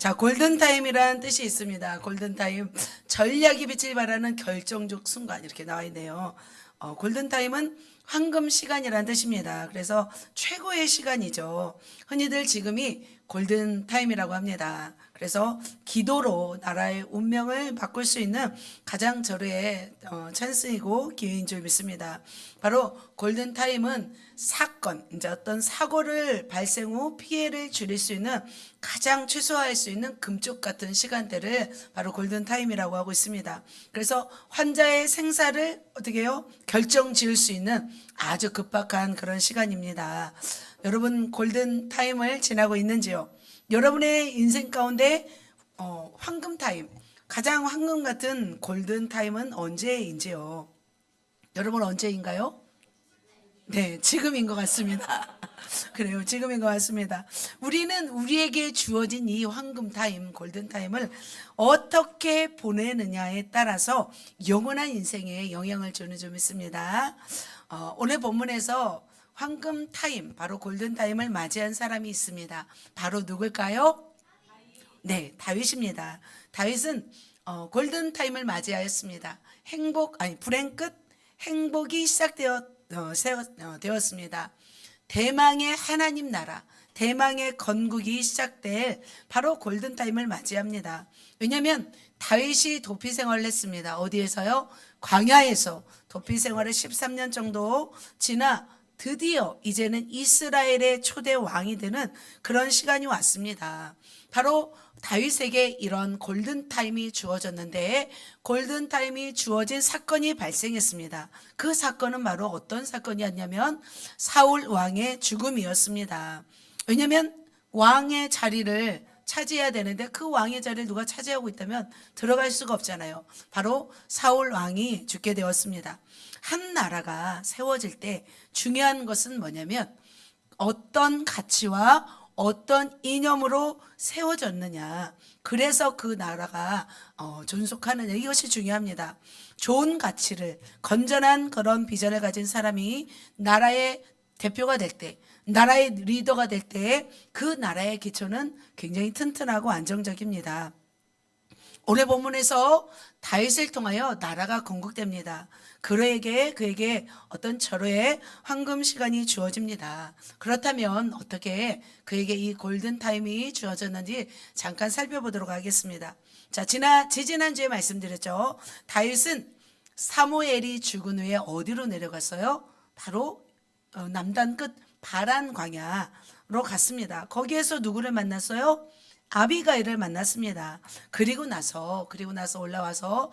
자, 골든타임이라는 뜻이 있습니다. 골든타임, 전략이 빛을 발하는 결정적 순간 이렇게 나와 있네요. 골든타임은 황금 시간이라는 뜻입니다. 그래서 최고의 시간이죠. 흔히들 지금이 골든타임이라고 합니다. 그래서 기도로 나라의 운명을 바꿀 수 있는 가장 절호의 찬스이고 기회인 줄 믿습니다. 바로 골든타임은 사건, 이제 어떤 사고를 발생 후 피해를 줄일 수 있는 가장 최소화할 수 있는 금쪽 같은 시간대를 바로 골든타임이라고 하고 있습니다. 그래서 환자의 생사를 어떻게 해요? 결정 지을 수 있는 아주 급박한 그런 시간입니다. 여러분 골든타임을 지나고 있는지요? 여러분의 인생 가운데 황금타임, 가장 황금 같은 골든타임은 언제인지요? 여러분 언제인가요? 네, 지금인 것 같습니다. 그래요, 지금인 것 같습니다. 우리는 우리에게 주어진 이 황금 타임, 골든 타임을 어떻게 보내느냐에 따라서 영원한 인생에 영향을 주는 점 있습니다. 오늘 본문에서 황금 타임, 바로 골든 타임을 맞이한 사람이 있습니다. 바로 누굴까요? 네, 다윗입니다. 다윗은 골든 타임을 맞이하였습니다. 불행 끝 행복이 되었습니다. 대망의 하나님 나라, 대망의 건국이 시작될 바로 골든타임을 맞이합니다. 왜냐하면 다윗이 도피 생활을 했습니다. 어디에서요? 광야에서 도피 생활을 13년 정도 지나 드디어 이제는 이스라엘의 초대 왕이 되는 그런 시간이 왔습니다. 바로 다윗에게 이런 골든타임이 주어졌는데 골든타임이 주어진 사건이 발생했습니다. 그 사건은 바로 어떤 사건이었냐면 사울 왕의 죽음이었습니다. 왜냐하면 왕의 자리를 차지해야 되는데 그 왕의 자리를 누가 차지하고 있다면 들어갈 수가 없잖아요. 바로 사울 왕이 죽게 되었습니다. 한 나라가 세워질 때 중요한 것은 뭐냐면 어떤 가치와 어떤 이념으로 세워졌느냐. 그래서 그 나라가 존속하느냐. 이것이 중요합니다. 좋은 가치를, 건전한 그런 비전을 가진 사람이 나라의 대표가 될 때, 나라의 리더가 될 때 그 나라의 기초는 굉장히 튼튼하고 안정적입니다. 오늘 본문에서 다윗을 통하여 나라가 건국됩니다. 그에게 어떤 절호의 황금 시간이 주어집니다. 그렇다면 어떻게 그에게 이 골든 타임이 주어졌는지 잠깐 살펴보도록 하겠습니다. 자, 지지난주에 말씀드렸죠. 다윗은 사무엘이 죽은 후에 어디로 내려갔어요? 바로 남단 끝 바란 광야로 갔습니다. 거기에서 누구를 만났어요? 아비가일을 만났습니다. 그리고 나서 올라와서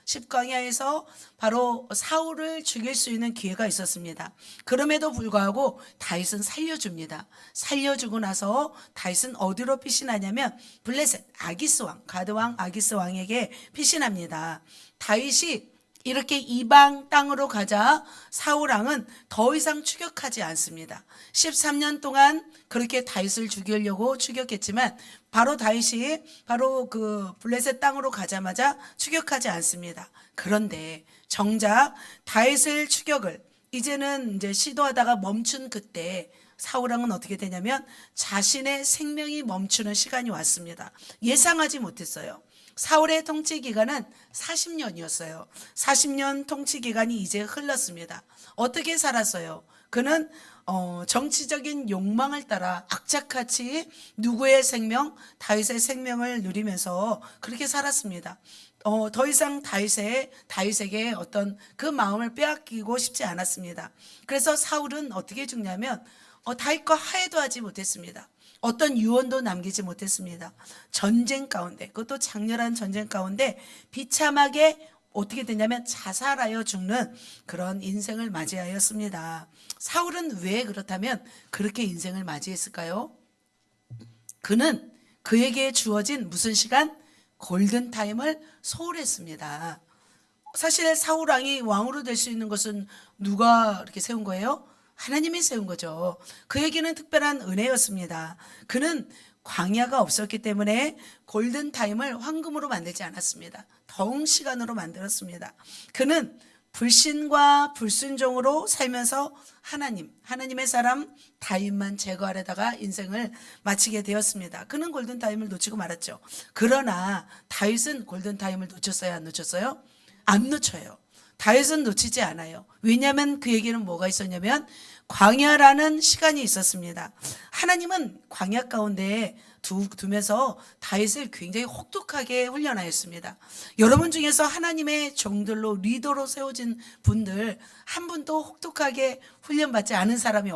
십광야에서 바로 사울을 죽일 수 있는 기회가 있었습니다. 그럼에도 불구하고 다윗은 살려줍니다. 살려주고 나서 다윗은 어디로 피신하냐면 블레셋 아기스 왕, 가드 왕 아기스 왕에게 피신합니다. 다윗이 이렇게 이방 땅으로 가자 사울 왕은 더 이상 추격하지 않습니다. 13년 동안 그렇게 다윗을 죽이려고 추격했지만 바로 다윗이 바로 그 블레셋 땅으로 가자마자 추격하지 않습니다. 그런데 정작 다윗을 추격을 이제는 이제 시도하다가 멈춘 그때 사울 왕은 어떻게 되냐면 자신의 생명이 멈추는 시간이 왔습니다. 예상하지 못했어요. 사울의 통치 기간은 40년이었어요. 40년 통치 기간이 이제 흘렀습니다. 어떻게 살았어요? 그는 정치적인 욕망을 따라 악착같이 누구의 생명? 다윗의 생명을 누리면서 그렇게 살았습니다. 더 이상 다윗에게 어떤 그 마음을 빼앗기고 싶지 않았습니다. 그래서 사울은 어떻게 죽냐면 다윗과 화해도 하지 못했습니다. 어떤 유언도 남기지 못했습니다. 전쟁 가운데, 그것도 장렬한 전쟁 가운데 비참하게 어떻게 되냐면 자살하여 죽는 그런 인생을 맞이하였습니다. 사울은 왜 그렇다면 그렇게 인생을 맞이했을까요? 그는 그에게 주어진 무슨 시간? 골든타임을 소홀했습니다. 사실 사울 왕이 왕으로 될 수 있는 것은 누가 이렇게 세운 거예요? 하나님이 세운 거죠. 그에게는 특별한 은혜였습니다. 그는 광야가 없었기 때문에 골든타임을 황금으로 만들지 않았습니다. 더운 시간으로 만들었습니다. 그는 불신과 불순종으로 살면서 하나님의 사람 다윗만 제거하려다가 인생을 마치게 되었습니다. 그는 골든타임을 놓치고 말았죠. 그러나 다윗은 골든타임을 놓쳤어요? 안 놓쳤어요? 안 놓쳐요. 다윗은 놓치지 않아요. 왜냐하면 그에게는 뭐가 있었냐면 광야라는 시간이 있었습니다. 하나님은 광야 가운데 두면서 다윗을 굉장히 혹독하게 훈련하였습니다. 여러분 중에서 하나님의 종들로 리더로 세워진 분들 한 분도 혹독하게 훈련받지 않은 사람이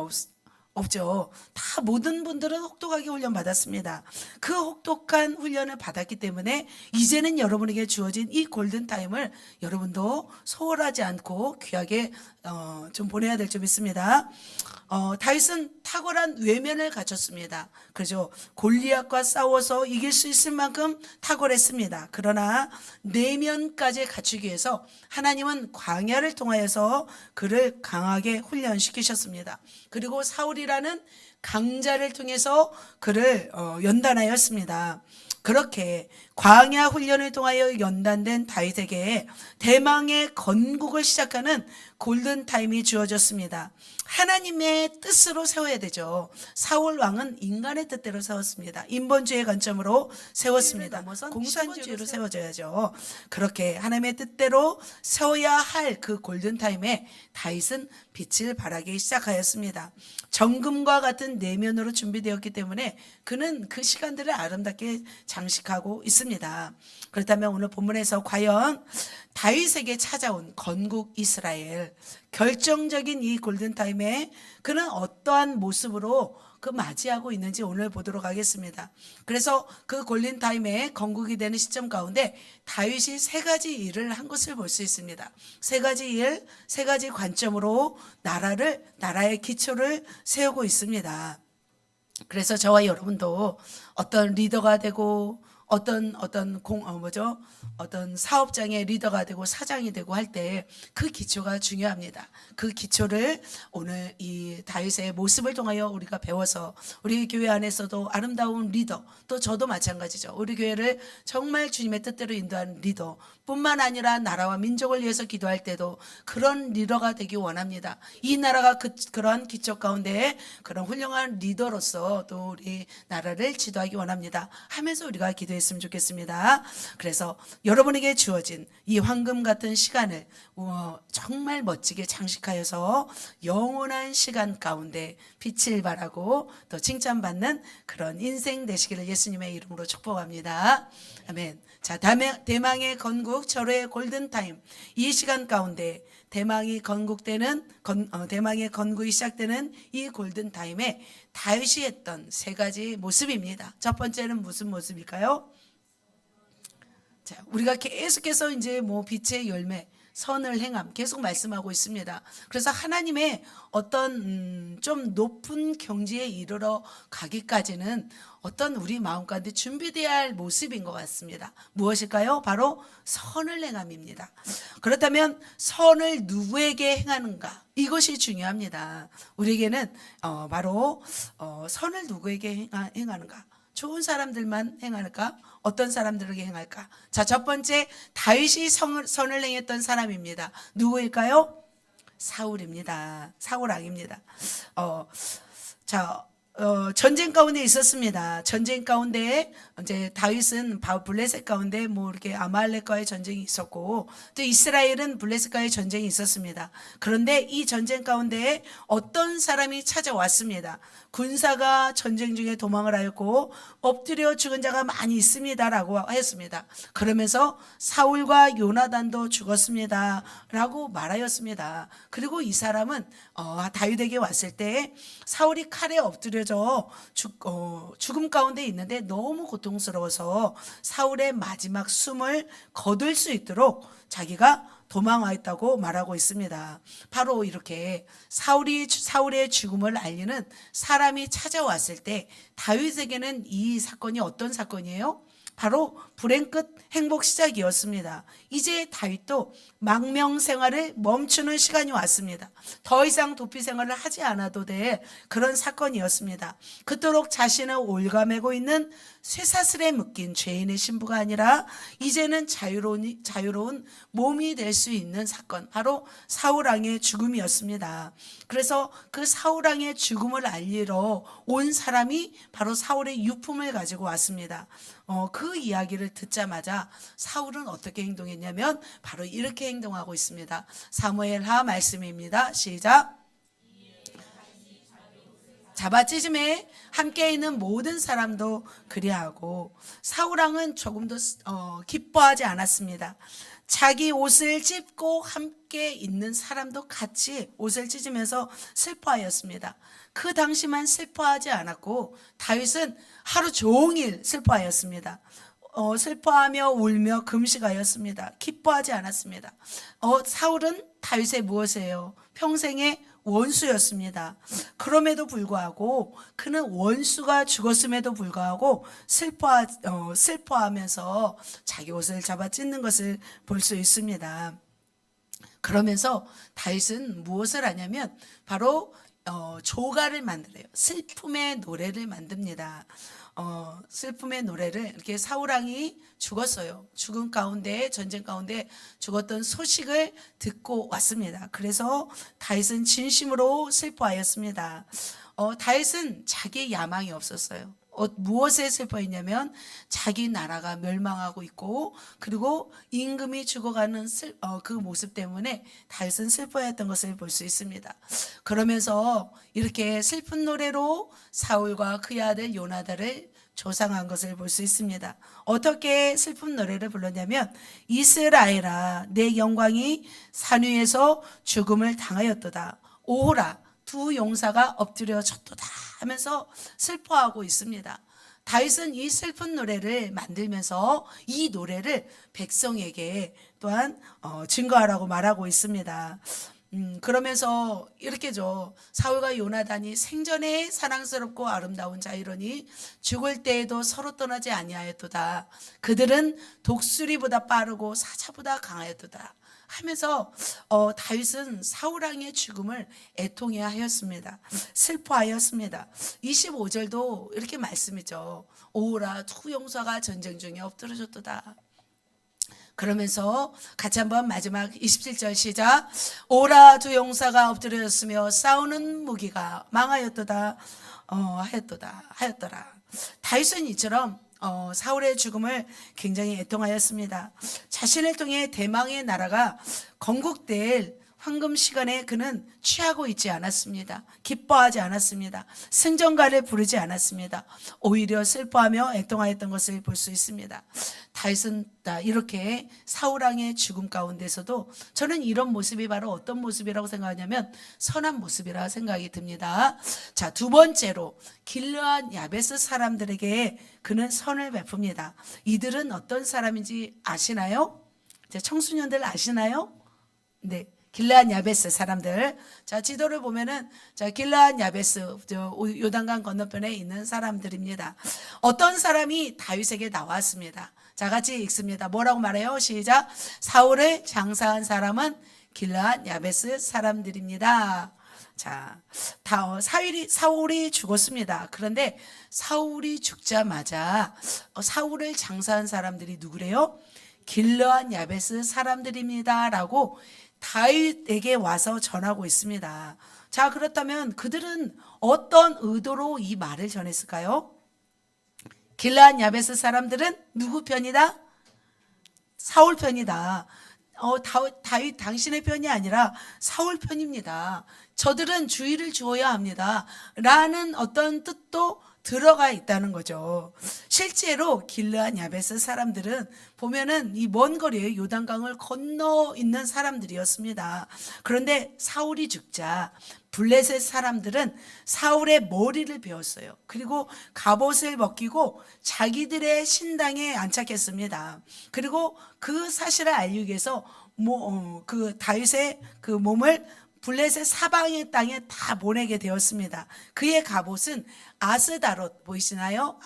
없죠. 다 모든 분들은 혹독하게 훈련받았습니다. 그 혹독한 훈련을 받았기 때문에 이제는 여러분에게 주어진 이 골든타임을 여러분도 소홀하지 않고 귀하게 좀 보내야 될 점 있습니다. 다윗은 탁월한 외면을 갖췄습니다. 그렇죠. 골리앗과 싸워서 이길 수 있을 만큼 탁월했습니다. 그러나 내면까지 갖추기 위해서 하나님은 광야를 통하여서 그를 강하게 훈련시키셨습니다. 그리고 사울이라는 강자를 통해서 그를 연단하였습니다. 그렇게 광야 훈련을 통하여 연단된 다윗에게 대망의 건국을 시작하는 골든타임이 주어졌습니다. 하나님의 뜻으로 세워야 되죠. 사울 왕은 인간의 뜻대로 세웠습니다. 인본주의 관점으로 세웠습니다. 공산주의로 세워져야죠. 그렇게 하나님의 뜻대로 세워야 할 그 골든타임에 다윗은 빛을 발하기 시작하였습니다. 정금과 같은 내면으로 준비되었기 때문에 그는 그 시간들을 아름답게 장식하고 있습니다. 그렇다면 오늘 본문에서 과연 다윗에게 찾아온 건국 이스라엘, 결정적인 이 골든타임에 그는 어떠한 모습으로 그 맞이하고 있는지 오늘 보도록 하겠습니다. 그래서 그 골든타임에 건국이 되는 시점 가운데 다윗이 세 가지 일을 한 것을 볼 수 있습니다. 세 가지 일, 세 가지 관점으로 나라의 기초를 세우고 있습니다. 그래서 저와 여러분도 어떤 리더가 되고 어떤 사업장의 리더가 되고 사장이 되고 할 때 그 기초가 중요합니다. 그 기초를 오늘 이 다윗의 모습을 통하여 우리가 배워서 우리 교회 안에서도 아름다운 리더, 또 저도 마찬가지죠. 우리 교회를 정말 주님의 뜻대로 인도하는 리더 뿐만 아니라 나라와 민족을 위해서 기도할 때도 그런 리더가 되기 원합니다. 이 나라가 그러한 기초 가운데 그런 훌륭한 리더로서 또 우리 나라를 지도하기 원합니다 하면서 우리가 기도했으면 좋겠습니다. 그래서 여러분에게 주어진 이 황금 같은 시간을 정말 멋지게 장식하여서 영원한 시간 가운데 빛을 발하고 또 칭찬받는 그런 인생 되시기를 예수님의 이름으로 축복합니다. 아멘. 자, 대망의 건국 절호의 골든타임, 이 시간 가운데 대망의 건국이 시작되는 이 골든타임에 다윗이 했던 세 가지 모습입니다. 첫 번째는 무슨 모습일까요? 자, 우리가 계속해서 이제 빛의 열매, 선을 행함 계속 말씀하고 있습니다. 그래서 하나님의 어떤 좀 높은 경지에 이르러 가기까지는 어떤 우리 마음 가운데 준비되어야 할 모습인 것 같습니다. 무엇일까요? 바로 선을 행함입니다. 그렇다면 선을 누구에게 행하는가? 이것이 중요합니다. 우리에게는 바로 선을 누구에게 행하는가? 좋은 사람들만 행할까? 어떤 사람들에게 행할까? 자, 첫 번째 다윗이 선을 행했던 사람입니다. 누구일까요? 사울입니다. 사울 왕입니다. 전쟁 가운데 있었습니다. 전쟁 가운데 이제 다윗은 블레셋 가운데 이렇게 아말렉과의 전쟁이 있었고 또 이스라엘은 블레셋과의 전쟁이 있었습니다. 그런데 이 전쟁 가운데 어떤 사람이 찾아왔습니다. 군사가 전쟁 중에 도망을 하였고 엎드려 죽은 자가 많이 있습니다라고 하였습니다. 그러면서 사울과 요나단도 죽었습니다라고 말하였습니다. 그리고 이 사람은 다윗에게 왔을 때 사울이 칼에 엎드려져 죽음 가운데 있는데 너무 고통스러워서 사울의 마지막 숨을 거둘 수 있도록 자기가 도망하였다고 말하고 있습니다. 바로 이렇게 사울의 죽음을 알리는 사람이 찾아왔을 때 다윗에게는 이 사건이 어떤 사건이에요? 바로 불행 끝 행복 시작이었습니다. 이제 다윗도 망명 생활을 멈추는 시간이 왔습니다. 더 이상 도피 생활을 하지 않아도 될 그런 사건이었습니다. 그토록 자신을 올가매고 있는 쇠사슬에 묶인 죄인의 신부가 아니라 이제는 자유로운 몸이 될 수 있는 사건, 바로 사울왕의 죽음이었습니다. 그래서 그 사울왕의 죽음을 알리러 온 사람이 바로 사울의 유품을 가지고 왔습니다. 그 이야기를 듣자마자 사울은 어떻게 행동했냐면 바로 이렇게 행동하고 있습니다. 사무엘하 말씀입니다. 시작. 잡아찢음에 함께 있는 모든 사람도 그리하고 사울왕은 조금도 기뻐하지 않았습니다. 자기 옷을 찢고 함께 있는 사람도 같이 옷을 찢으면서 슬퍼하였습니다. 그 당시만 슬퍼하지 않았고 다윗은 하루 종일 슬퍼하였습니다. 슬퍼하며 울며 금식하였습니다. 기뻐하지 않았습니다. 사울은 다윗의 무엇이에요? 평생의 원수였습니다. 그럼에도 불구하고 그는 원수가 죽었음에도 불구하고 슬퍼하면서 자기 옷을 잡아 찢는 것을 볼 수 있습니다. 그러면서 다윗은 무엇을 하냐면 바로 조가를 만들어요. 슬픔의 노래를 만듭니다. 슬픔의 노래를 이렇게 사울왕이 죽었어요. 죽음 가운데 전쟁 가운데 죽었던 소식을 듣고 왔습니다. 그래서 다윗은 진심으로 슬퍼하였습니다. 다윗은 자기의 야망이 없었어요. 무엇에 슬퍼했냐면 자기 나라가 멸망하고 있고 그리고 임금이 죽어가는 그 모습 때문에 다윗은 슬퍼했던 것을 볼 수 있습니다. 그러면서 이렇게 슬픈 노래로 사울과 그의 아들 요나단을 조상한 것을 볼 수 있습니다. 어떻게 슬픈 노래를 불렀냐면 이스라엘아 내 영광이 산 위에서 죽음을 당하였도다. 오호라 두 용사가 엎드려 졌도다 하면서 슬퍼하고 있습니다. 다윗은 이 슬픈 노래를 만들면서 이 노래를 백성에게 또한 증거하라고 말하고 있습니다. 그러면서 이렇게죠. 사울과 요나단이 생전에 사랑스럽고 아름다운 자이러니 죽을 때에도 서로 떠나지 아니하였도다. 그들은 독수리보다 빠르고 사자보다 강하였도다. 하면서 다윗은 사울왕의 죽음을 애통해 하였습니다. 슬퍼하였습니다. 25절도 이렇게 말씀이죠. 오라 두 용사가 전쟁 중에 엎드러졌도다. 그러면서 같이 한번 마지막 27절 시작. 오라 두 용사가 엎드려졌으며 싸우는 무기가 망하였도다. 하였더라. 다윗은 이처럼 사울의 죽음을 굉장히 애통하였습니다. 자신을 통해 대망의 나라가 건국될 황금 시간에 그는 취하고 있지 않았습니다. 기뻐하지 않았습니다. 승전가를 부르지 않았습니다. 오히려 슬퍼하며 애통하였던 것을 볼 수 있습니다. 다윗은 이렇게 사울왕의 죽음 가운데서도 저는 이런 모습이 바로 어떤 모습이라고 생각하냐면 선한 모습이라 생각이 듭니다. 자, 두 번째로 길르앗 야베스 사람들에게 그는 선을 베풉니다. 이들은 어떤 사람인지 아시나요? 청소년들 아시나요? 네. 길르앗 야베스 사람들. 자, 지도를 보면은 길르앗 야베스 요단강 건너편에 있는 사람들입니다. 어떤 사람이 다윗에게 나왔습니다. 자, 같이 읽습니다. 뭐라고 말해요? 시작. 사울을 장사한 사람은 길르앗 야베스 사람들입니다. 자, 사울이 죽었습니다. 그런데 사울이 죽자마자 사울을 장사한 사람들이 누구래요? 길르앗 야베스 사람들입니다라고 다윗에게 와서 전하고 있습니다. 자, 그렇다면 그들은 어떤 의도로 이 말을 전했을까요? 길르앗 야베스 사람들은 누구 편이다? 사울 편이다. 다윗 당신의 편이 아니라 사울 편입니다. 저들은 주의를 주어야 합니다. 라는 어떤 뜻도 들어가 있다는 거죠. 실제로 길르앗 야베스 사람들은 보면은 이 먼 거리에 요단강을 건너 있는 사람들이었습니다. 그런데 사울이 죽자 블레셋 사람들은 사울의 머리를 베었어요. 그리고 갑옷을 벗기고 자기들의 신당에 안착했습니다. 그리고 그 사실을 알리기 위해서 그 다윗의 그 몸을 블레셋 사방의 땅에 다 보내게 되었습니다. 그의 갑옷은 아스다롯 보이시나요?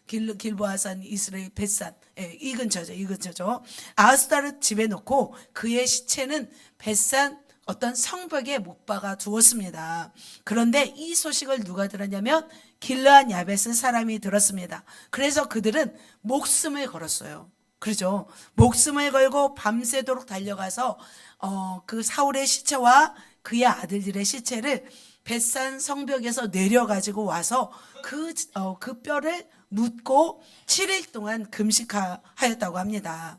길보아산, 이스라엘 벳산, 이 근처죠. 아스다롯 집에 놓고 그의 시체는 벳산 어떤 성벽에 못 박아 두었습니다. 그런데 이 소식을 누가 들었냐면 길르앗 야베스 사람이 들었습니다. 그래서 그들은 목숨을 걸었어요. 그렇죠. 목숨을 걸고 밤새도록 달려가서 그 사울의 시체와 그의 아들들의 시체를 벳산 성벽에서 내려가지고 와서 그 뼈를 묻고 7일 동안 금식하였다고 합니다.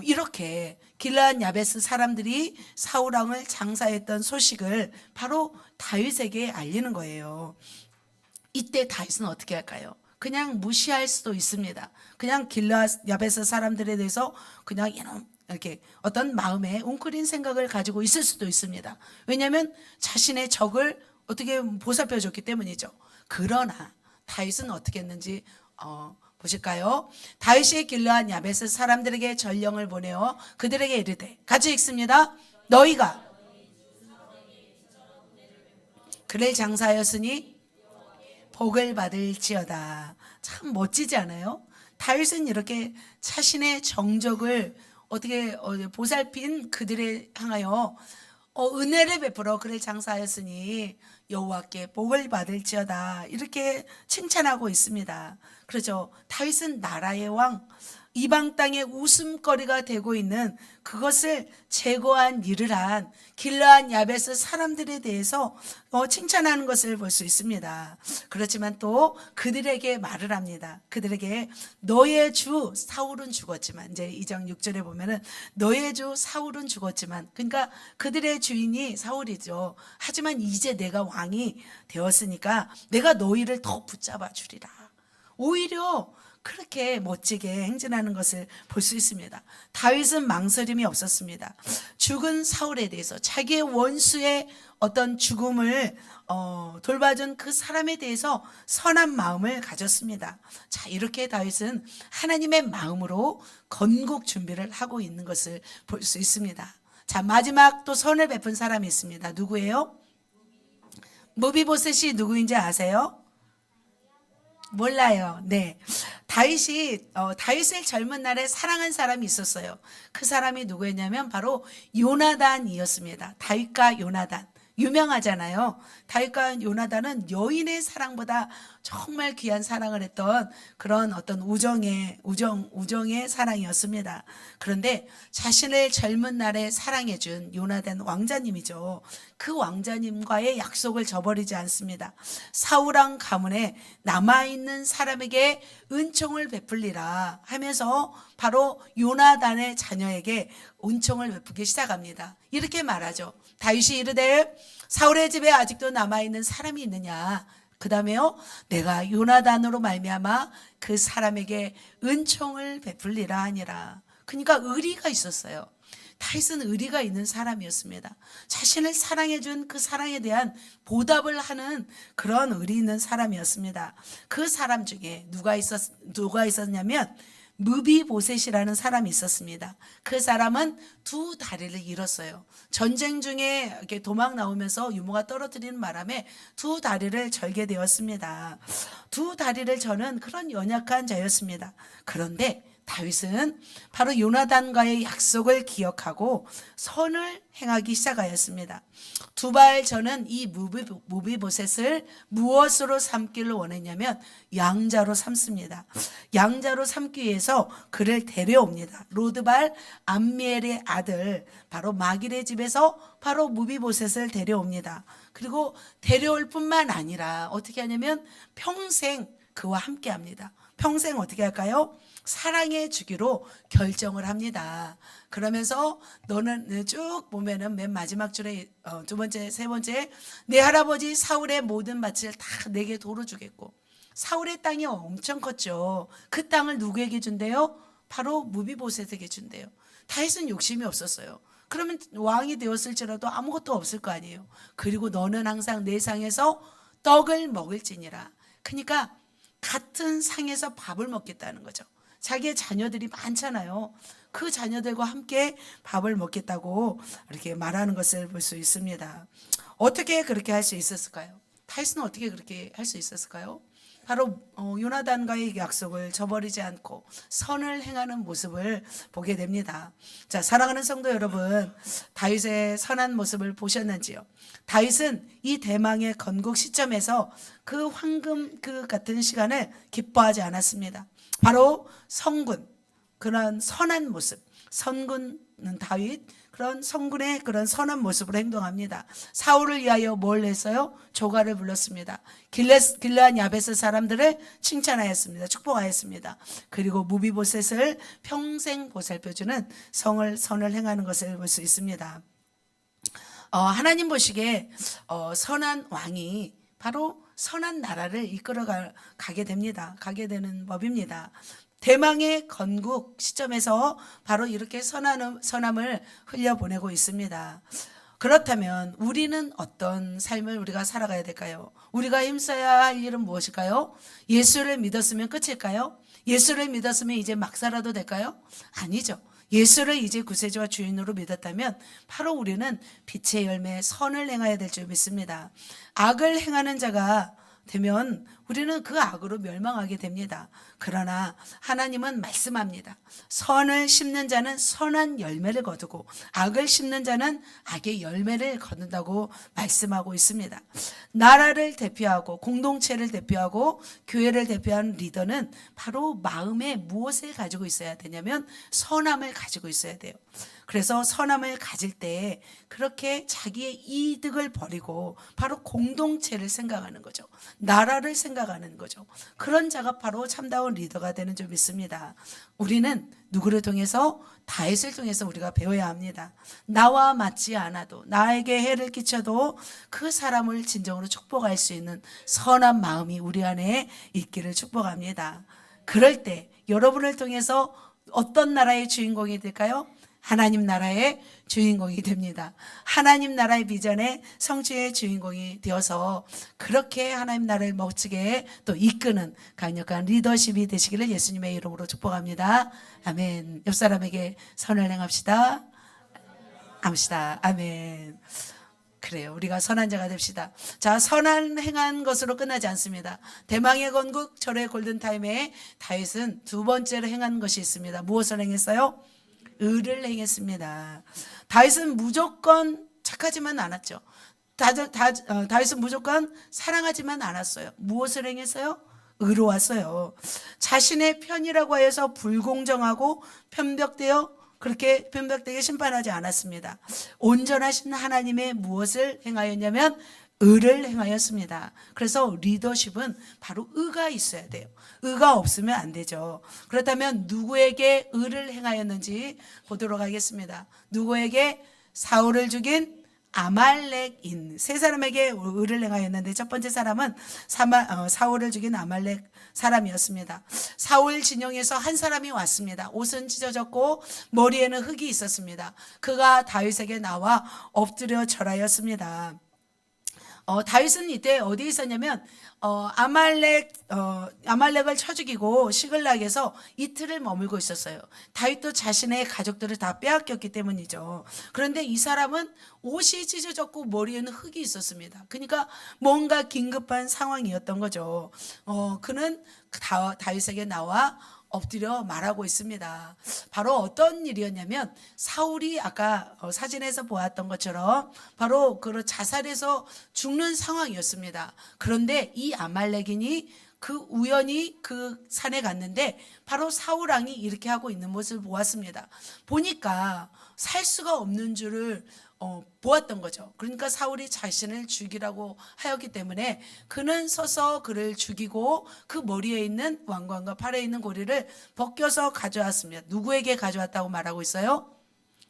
이렇게 길르앗 야베스 사람들이 사울 왕을 장사했던 소식을 바로 다윗에게 알리는 거예요. 이때 다윗은 어떻게 할까요? 그냥 무시할 수도 있습니다. 그냥 길르앗 야베스 사람들에 대해서 그냥 이렇게 어떤 마음에 웅크린 생각을 가지고 있을 수도 있습니다. 왜냐하면 자신의 적을 어떻게 보살펴 줬기 때문이죠. 그러나 다윗은 어떻게 했는지 보실까요? 다윗이 길르앗 야베스 사람들에게 전령을 보내어 그들에게 이르되, 같이 읽습니다. 너희가 그를 장사하였으니 복을 받을지어다. 참 멋지지 않아요? 다윗은 이렇게 자신의 정적을 어떻게 보살핀 그들에 향하여 은혜를 베풀어 그를 장사하였으니 여호와께 복을 받을지어다, 이렇게 칭찬하고 있습니다. 그렇죠. 다윗은 나라의 왕, 이방 땅의 웃음거리가 되고 있는 그것을 제거한 일을 한 길르앗 야베스 사람들에 대해서 칭찬하는 것을 볼 수 있습니다. 그렇지만 또 그들에게 말을 합니다. 그들에게 너의 주 사울은 죽었지만, 이제 2장 6절에 보면은 너의 주 사울은 죽었지만, 그러니까 그들의 주인이 사울이죠. 하지만 이제 내가 왕이 되었으니까 내가 너희를 더 붙잡아 주리라. 오히려 그렇게 멋지게 행진하는 것을 볼 수 있습니다. 다윗은 망설임이 없었습니다. 죽은 사울에 대해서, 자기의 원수의 어떤 죽음을 돌봐준 그 사람에 대해서 선한 마음을 가졌습니다. 자, 이렇게 다윗은 하나님의 마음으로 건국 준비를 하고 있는 것을 볼 수 있습니다. 자, 마지막 또 선을 베푼 사람이 있습니다. 누구예요? 무비보셋이 누구인지 아세요? 몰라요. 네. 다윗을 젊은 날에 사랑한 사람이 있었어요. 그 사람이 누구였냐면 바로 요나단이었습니다. 다윗과 요나단. 유명하잖아요. 다윗과 요나단은 여인의 사랑보다 정말 귀한 사랑을 했던 그런 어떤 우정의 사랑이었습니다. 그런데 자신을 젊은 날에 사랑해준 요나단 왕자님이죠. 그 왕자님과의 약속을 저버리지 않습니다. 사울왕 가문에 남아있는 사람에게 은총을 베풀리라 하면서 바로 요나단의 자녀에게 은총을 베풀기 시작합니다. 이렇게 말하죠. 다윗이 이르되 사울의 집에 아직도 남아있는 사람이 있느냐. 그 다음에요, 내가 요나단으로 말미암아 그 사람에게 은총을 베풀리라 하니라. 그러니까 의리가 있었어요. 다윗은 의리가 있는 사람이었습니다. 자신을 사랑해준 그 사랑에 대한 보답을 하는 그런 의리 있는 사람이었습니다. 그 사람 중에 누가 있었냐면 무비보셋이라는 사람이 있었습니다. 그 사람은 두 다리를 잃었어요. 전쟁 중에 이렇게 도망 나오면서 유모가 떨어뜨리는 바람에 두 다리를 절게 되었습니다. 두 다리를 저는 그런 연약한 자였습니다. 그런데 다윗은 바로 요나단과의 약속을 기억하고 선을 행하기 시작하였습니다. 두발 저는 이 무비보셋을 무엇으로 삼기를 원했냐면 양자로 삼습니다. 양자로 삼기 위해서 그를 데려옵니다. 로드발 암미엘의 아들 바로 마길의 집에서 바로 무비보셋을 데려옵니다. 그리고 데려올 뿐만 아니라 어떻게 하냐면 평생 그와 함께 합니다. 평생 어떻게 할까요? 사랑해 주기로 결정을 합니다. 그러면서 너는 쭉 보면은 맨 마지막 줄에 두 번째, 세 번째, 내 할아버지 사울의 모든 밭을 다 내게 도로 주겠고, 사울의 땅이 엄청 컸죠. 그 땅을 누구에게 준대요? 바로 무비보셋에게 준대요. 다윗은 욕심이 없었어요. 그러면 왕이 되었을지라도 아무것도 없을 거 아니에요. 그리고 너는 항상 내 상에서 떡을 먹을지니라. 그러니까 같은 상에서 밥을 먹겠다는 거죠. 자기의 자녀들이 많잖아요. 그 자녀들과 함께 밥을 먹겠다고 이렇게 말하는 것을 볼 수 있습니다. 어떻게 그렇게 할 수 있었을까요? 다윗은 어떻게 그렇게 할 수 있었을까요? 바로 요나단과의 약속을 저버리지 않고 선을 행하는 모습을 보게 됩니다. 자, 사랑하는 성도 여러분, 다윗의 선한 모습을 보셨는지요? 다윗은 이 대망의 건국 시점에서 그 황금 그 같은 시간을 기뻐하지 않았습니다. 바로 성군, 그런 선한 모습, 선군은 다윗, 그런 성군의 그런 선한 모습으로 행동합니다. 사울을 위하여 뭘 했어요? 조가를 불렀습니다. 길르앗 야베스 사람들을 칭찬하였습니다. 축복하였습니다. 그리고 무비보셋을 평생 보살펴주는 선을 행하는 것을 볼 수 있습니다. 하나님 보시기에 선한 왕이 바로 선한 나라를 이끌어 가게 됩니다. 가게 되는 법입니다. 대망의 건국 시점에서 바로 이렇게 선함을 흘려보내고 있습니다. 그렇다면 우리는 어떤 삶을 우리가 살아가야 될까요? 우리가 힘써야 할 일은 무엇일까요? 예수를 믿었으면 끝일까요? 예수를 믿었으면 이제 막 살아도 될까요? 아니죠. 예수를 이제 구세주와 주인으로 믿었다면 바로 우리는 빛의 열매 선을 행해야 될 줄 믿습니다. 악을 행하는 자가 되면 우리는 그 악으로 멸망하게 됩니다. 그러나 하나님은 말씀합니다. 선을 심는 자는 선한 열매를 거두고 악을 심는 자는 악의 열매를 거둔다고 말씀하고 있습니다. 나라를 대표하고 공동체를 대표하고 교회를 대표하는 리더는 바로 마음에 무엇을 가지고 있어야 되냐면 선함을 가지고 있어야 돼요. 그래서 선함을 가질 때 그렇게 자기의 이득을 버리고 바로 공동체를 생각하는 거죠. 나라를 생각하는 거죠. 그런 자가 바로 참다운 리더가 되는 줄 믿습니다. 우리는 누구를 통해서? 다윗을 통해서 우리가 배워야 합니다. 나와 맞지 않아도 나에게 해를 끼쳐도 그 사람을 진정으로 축복할 수 있는 선한 마음이 우리 안에 있기를 축복합니다. 그럴 때 여러분을 통해서 어떤 나라의 주인공이 될까요? 하나님 나라의 주인공이 됩니다. 하나님 나라의 비전의 성취의 주인공이 되어서 그렇게 하나님 나라를 멋지게 또 이끄는 강력한 리더십이 되시기를 예수님의 이름으로 축복합니다. 아멘. 옆 사람에게 선을 행합시다. 합시다. 아멘. 그래요. 우리가 선한 자가 됩시다. 자, 선한 행한 것으로 끝나지 않습니다. 대망의 건국 절의 골든타임에 다윗은 두 번째로 행한 것이 있습니다. 무엇을 행했어요? 의를 행했습니다. 다윗은 무조건 착하지만 않았죠. 다윗은 무조건 사랑하지만 않았어요. 무엇을 행했어요? 의로웠어요. 자신의 편이라고 하여서 불공정하고 그렇게 편벽되게 심판하지 않았습니다. 온전하신 하나님의 무엇을 행하였냐면 의를 행하였습니다. 그래서 리더십은 바로 의가 있어야 돼요. 의가 없으면 안 되죠. 그렇다면 누구에게 의를 행하였는지 보도록 하겠습니다. 누구에게? 사울을 죽인 아말렉인 세 사람에게 의를 행하였는데 첫 번째 사람은 사울을 죽인 아말렉 사람이었습니다. 사울 진영에서 한 사람이 왔습니다. 옷은 찢어졌고 머리에는 흙이 있었습니다. 그가 다윗에게 나와 엎드려 절하였습니다. 다윗은 이때 어디에 있었냐면 아말렉을 쳐 죽이고 시글락에서 이틀을 머물고 있었어요. 다윗도 자신의 가족들을 다 빼앗겼기 때문이죠. 그런데 이 사람은 옷이 찢어졌고 머리에는 흙이 있었습니다. 그러니까 뭔가 긴급한 상황이었던 거죠. 그는 다윗에게 나와 엎드려 말하고 있습니다. 바로 어떤 일이었냐면 사울이 아까 사진에서 보았던 것처럼 바로 그 자살해서 죽는 상황이었습니다. 그런데 이 아말렉인이 우연히 그 산에 갔는데 바로 사울 왕이 이렇게 하고 있는 모습을 보았습니다. 보니까 살 수가 없는 줄을 보았던 거죠. 그러니까 사울이 자신을 죽이라고 하였기 때문에 그는 서서 그를 죽이고 그 머리에 있는 왕관과 팔에 있는 고리를 벗겨서 가져왔습니다. 누구에게 가져왔다고 말하고 있어요?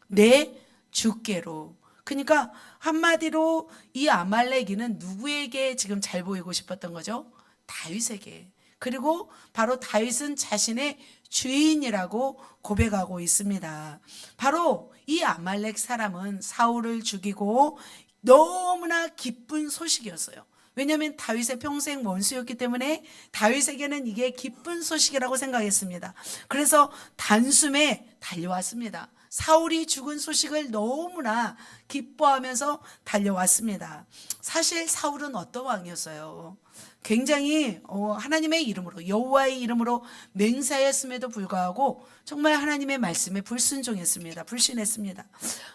내 주께로. 그러니까 한마디로 이 아말렉이는 누구에게 지금 잘 보이고 싶었던 거죠? 다윗에게. 그리고 바로 다윗은 자신의 주인이라고 고백하고 있습니다. 바로 이 아말렉 사람은 사울을 죽이고 너무나 기쁜 소식이었어요. 왜냐하면 다윗의 평생 원수였기 때문에 다윗에게는 이게 기쁜 소식이라고 생각했습니다. 그래서 단숨에 달려왔습니다. 사울이 죽은 소식을 너무나 기뻐하면서 달려왔습니다. 사실 사울은 어떤 왕이었어요? 굉장히 하나님의 이름으로, 여호와의 이름으로 맹세하였음에도 불구하고 정말 하나님의 말씀에 불순종했습니다. 불신했습니다.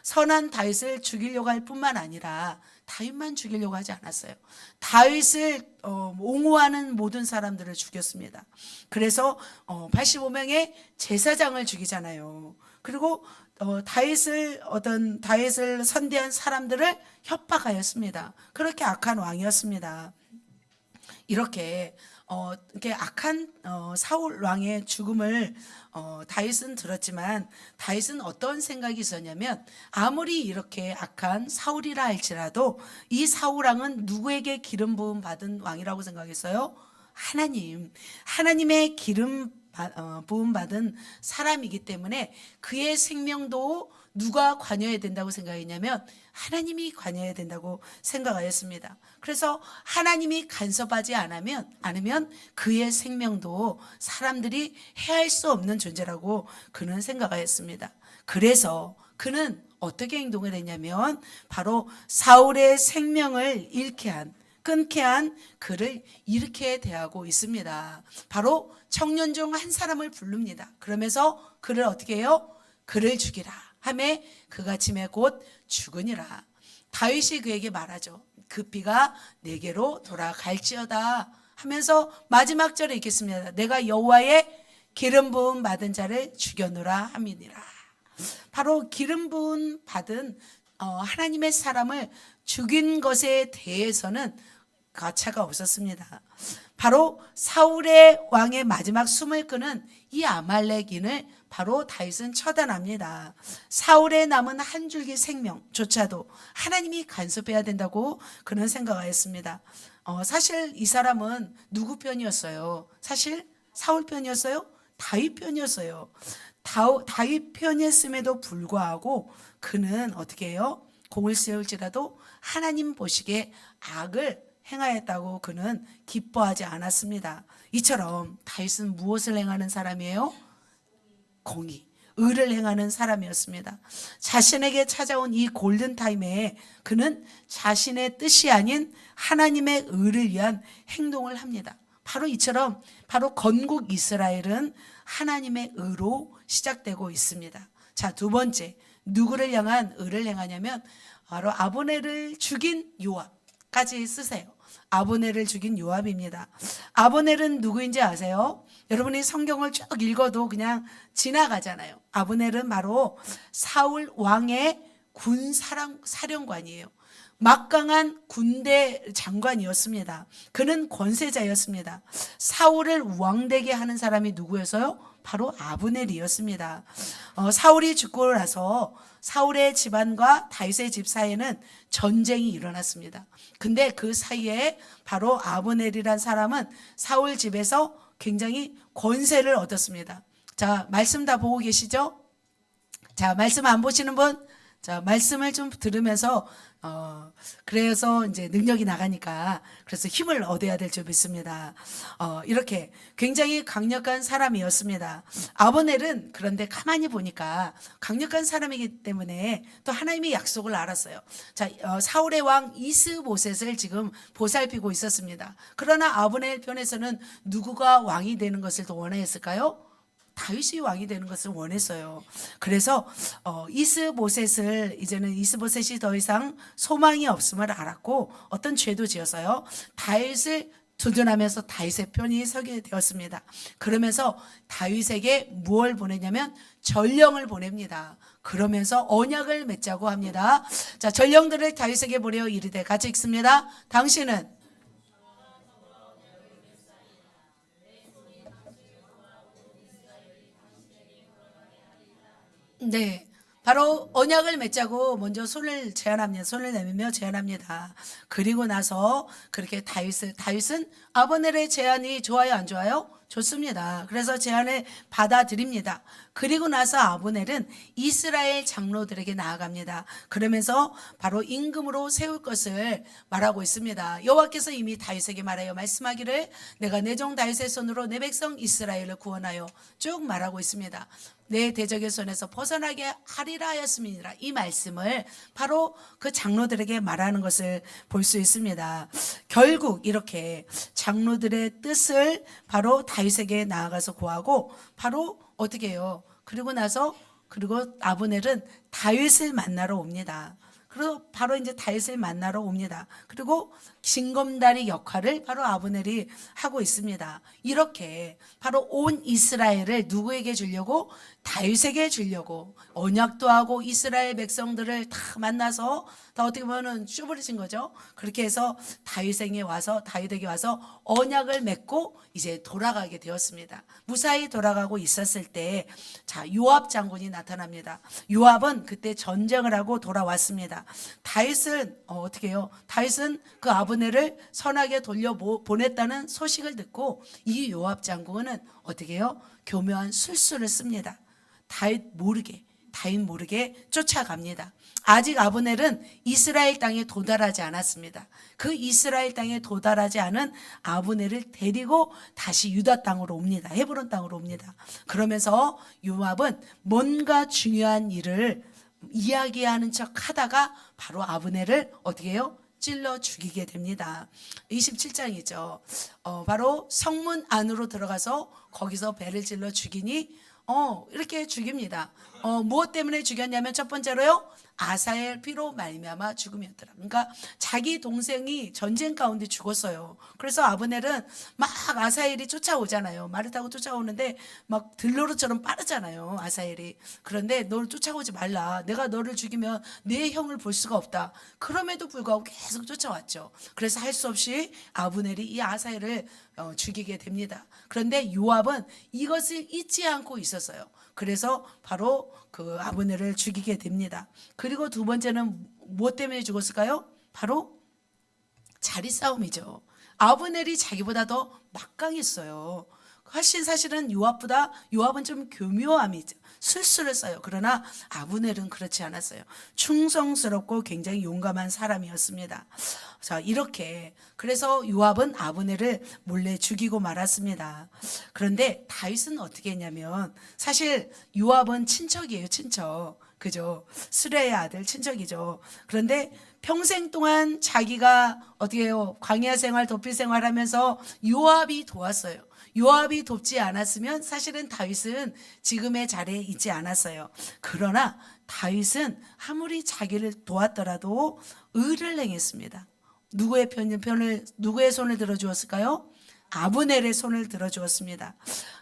선한 다윗을 죽이려고 할 뿐만 아니라 다윗만 죽이려고 하지 않았어요. 다윗을 옹호하는 모든 사람들을 죽였습니다. 그래서 85명의 제사장을 죽이잖아요. 그리고 다윗을 선대한 사람들을 협박하였습니다. 그렇게 악한 왕이었습니다. 이렇게 악한 사울 왕의 죽음을 다윗은 들었지만 다윗은 어떤 생각이 있었냐면 아무리 이렇게 악한 사울이라 할지라도 이 사울 왕은 누구에게 기름 부음 받은 왕이라고 생각했어요? 하나님의 기름 부음 받은 사람이기 때문에 그의 생명도 누가 관여해야 된다고 생각했냐면 하나님이 관여해야 된다고 생각하였습니다. 그래서 하나님이 간섭하지 않으면 그의 생명도 사람들이 해할 수 없는 존재라고 그는 생각하였습니다. 그래서 그는 어떻게 행동을 했냐면 바로 사울의 생명을 끊게 한 그를 이렇게 대하고 있습니다. 바로 청년 중 한 사람을 부릅니다. 그러면서 그를 어떻게 해요? 그를 죽이라 하매 그가 침에 곧 죽으니라. 다윗이 그에게 말하죠. 그 피가 내게로 돌아갈지어다 하면서 마지막 절에 읽겠습니다. 내가 여호와의 기름 부음 받은 자를 죽여노라 함이니라. 바로 기름 부음 받은 하나님의 사람을 죽인 것에 대해서는 가차가 없었습니다. 바로 사울의 왕의 마지막 숨을 끄는 이 아말렉인을 바로 다윗은 처단합니다. 사울의 남은 한 줄기 생명조차도 하나님이 간섭해야 된다고 그는 생각하였습니다. 사실 이 사람은 누구 편이었어요? 사실 사울 편이었어요? 다윗 편이었어요. 다윗 편이었음에도 불구하고 그는 어떻게 해요? 공을 세울지라도 하나님 보시기에 악을 행하였다고 그는 기뻐하지 않았습니다. 이처럼 다윗은 무엇을 행하는 사람이에요? 공의, 의를 행하는 사람이었습니다. 자신에게 찾아온 이 골든타임에 그는 자신의 뜻이 아닌 하나님의 의를 위한 행동을 합니다. 바로 이처럼 바로 건국 이스라엘은 하나님의 의로 시작되고 있습니다. 자, 두 번째, 누구를 향한 의를 행하냐면 바로 아브넬을 죽인 요압까지 쓰세요. 아브넬을 죽인 요압입니다. 아브넬은 누구인지 아세요? 여러분이 성경을 쭉 읽어도 그냥 지나가잖아요. 아브넬은 바로 사울 왕의 군사령관이에요. 막강한 군대 장관이었습니다. 그는 권세자였습니다. 사울을 왕되게 하는 사람이 누구였어요? 바로 아브넬이었습니다. 사울이 죽고 나서 사울의 집안과 다윗의 집 사이에는 전쟁이 일어났습니다. 근데 그 사이에 바로 아브넬이란 사람은 사울 집에서 굉장히 권세를 얻었습니다. 자, 말씀 다 보고 계시죠? 자, 말씀 안 보시는 분? 자, 말씀을 좀 들으면서 그래서 이제 능력이 나가니까 그래서 힘을 얻어야 될 줄 믿습니다. 이렇게 굉장히 강력한 사람이었습니다. 아브넬은 그런데 가만히 보니까 강력한 사람이기 때문에 또 하나님의 약속을 알았어요. 자, 사울의 왕 이스보셋을 지금 보살피고 있었습니다. 그러나 아브넬 편에서는 누구가 왕이 되는 것을 더 원했을까요? 다윗이 왕이 되는 것을 원했어요. 그래서 이제는 이스보셋이 더 이상 소망이 없음을 알았고 어떤 죄도 지어서요. 다윗을 두둔하면서 다윗의 편이 서게 되었습니다. 그러면서 다윗에게 무엇을 보내냐면 전령을 보냅니다. 그러면서 언약을 맺자고 합니다. 자, 전령들을 다윗에게 보내어 이르되 같이 읽습니다. 당신은 네, 바로 언약을 맺자고 먼저 손을 제안합니다. 손을 내밀며 제안합니다. 그리고 나서 그렇게 다윗은 아브넬의 제안이 좋아요, 안 좋아요? 좋습니다. 그래서 제안을 받아들입니다. 그리고 나서 아브넬은 이스라엘 장로들에게 나아갑니다. 그러면서 바로 임금으로 세울 것을 말하고 있습니다. 여호와께서 이미 다윗에게 말하여 말씀하기를 내가 내 종 다윗의 손으로 내 백성 이스라엘을 구원하여 쭉 말하고 있습니다. 내 대적의 손에서 벗어나게 하리라 하였음이니라. 이 말씀을 바로 그 장로들에게 말하는 것을 볼 수 있습니다. 결국 이렇게 장로들의 뜻을 바로 다윗에게 나아가서 구하고 바로 어떻게 해요? 그리고 아브넬은 다윗을 만나러 옵니다. 그리고 바로 이제 다윗을 만나러 옵니다. 그리고 징검다리 역할을 바로 아브넬이 하고 있습니다. 이렇게 바로 온 이스라엘을 누구에게 주려고? 다윗에게 주려고 언약도 하고 이스라엘 백성들을 다 만나서 다 어떻게 보면은 쪼버리신 거죠. 그렇게 해서 다윗에게 와서 언약을 맺고 이제 돌아가게 되었습니다. 무사히 돌아가고 있었을 때 자, 요압 장군이 나타납니다. 요압은 그때 전쟁을 하고 돌아왔습니다. 다윗은 어떻게 해요? 다윗은 그 아브넬을 선하게 돌려 보냈다는 소식을 듣고 이 요압 장군은 어떻게 해요? 교묘한 술수를 씁니다. 다윗 모르게 쫓아갑니다. 아직 아브넬은 이스라엘 땅에 도달하지 않았습니다. 그 이스라엘 땅에 도달하지 않은 아브넬을 데리고 다시 유다 땅으로 옵니다. 헤브론 땅으로 옵니다. 그러면서 요압은 뭔가 중요한 일을 이야기하는 척 하다가 바로 아브넬을 어떻게 해요? 찔러 죽이게 됩니다. 27장이죠. 바로 성문 안으로 들어가서 거기서 배를 찔러 죽이니 이렇게 죽입니다. 무엇 때문에 죽였냐면 첫 번째로요. 아사엘 피로 말미암아 죽음이었더라. 그러니까 자기 동생이 전쟁 가운데 죽었어요. 그래서 아브넬은 막 아사엘이 쫓아오잖아요. 말을 타고 쫓아오는데 막 들로르처럼 빠르잖아요. 아사엘이. 그런데 너를 쫓아오지 말라. 내가 너를 죽이면 내 형을 볼 수가 없다. 그럼에도 불구하고 계속 쫓아왔죠. 그래서 할 수 없이 아브넬이 이 아사엘을 죽이게 됩니다. 그런데 요압은 이것을 잊지 않고 있었어요. 그래서 바로 그 아브넬을 죽이게 됩니다. 그리고 두 번째는 무엇 때문에 죽었을까요? 바로 자리 싸움이죠. 아브넬이 자기보다 더 막강했어요. 훨씬 사실은 요압은 좀 교묘함이 있죠. 술수를 써요. 그러나 아브넬은 그렇지 않았어요. 충성스럽고 굉장히 용감한 사람이었습니다. 자, 이렇게 그래서 요압은 아브넬을 몰래 죽이고 말았습니다. 그런데 다윗은 어떻게 했냐면 사실 요압은 친척이에요. 친척. 그죠? 수레의 아들 친척이죠. 그런데 평생 동안 자기가 어떻게 해요? 광야 생활, 도피 생활하면서 요압이 도왔어요. 요압이 돕지 않았으면 사실은 다윗은 지금의 자리에 있지 않았어요. 그러나 다윗은 아무리 자기를 도왔더라도 의를 행했습니다. 누구의 손을 들어주었을까요? 아브넬의 손을 들어주었습니다.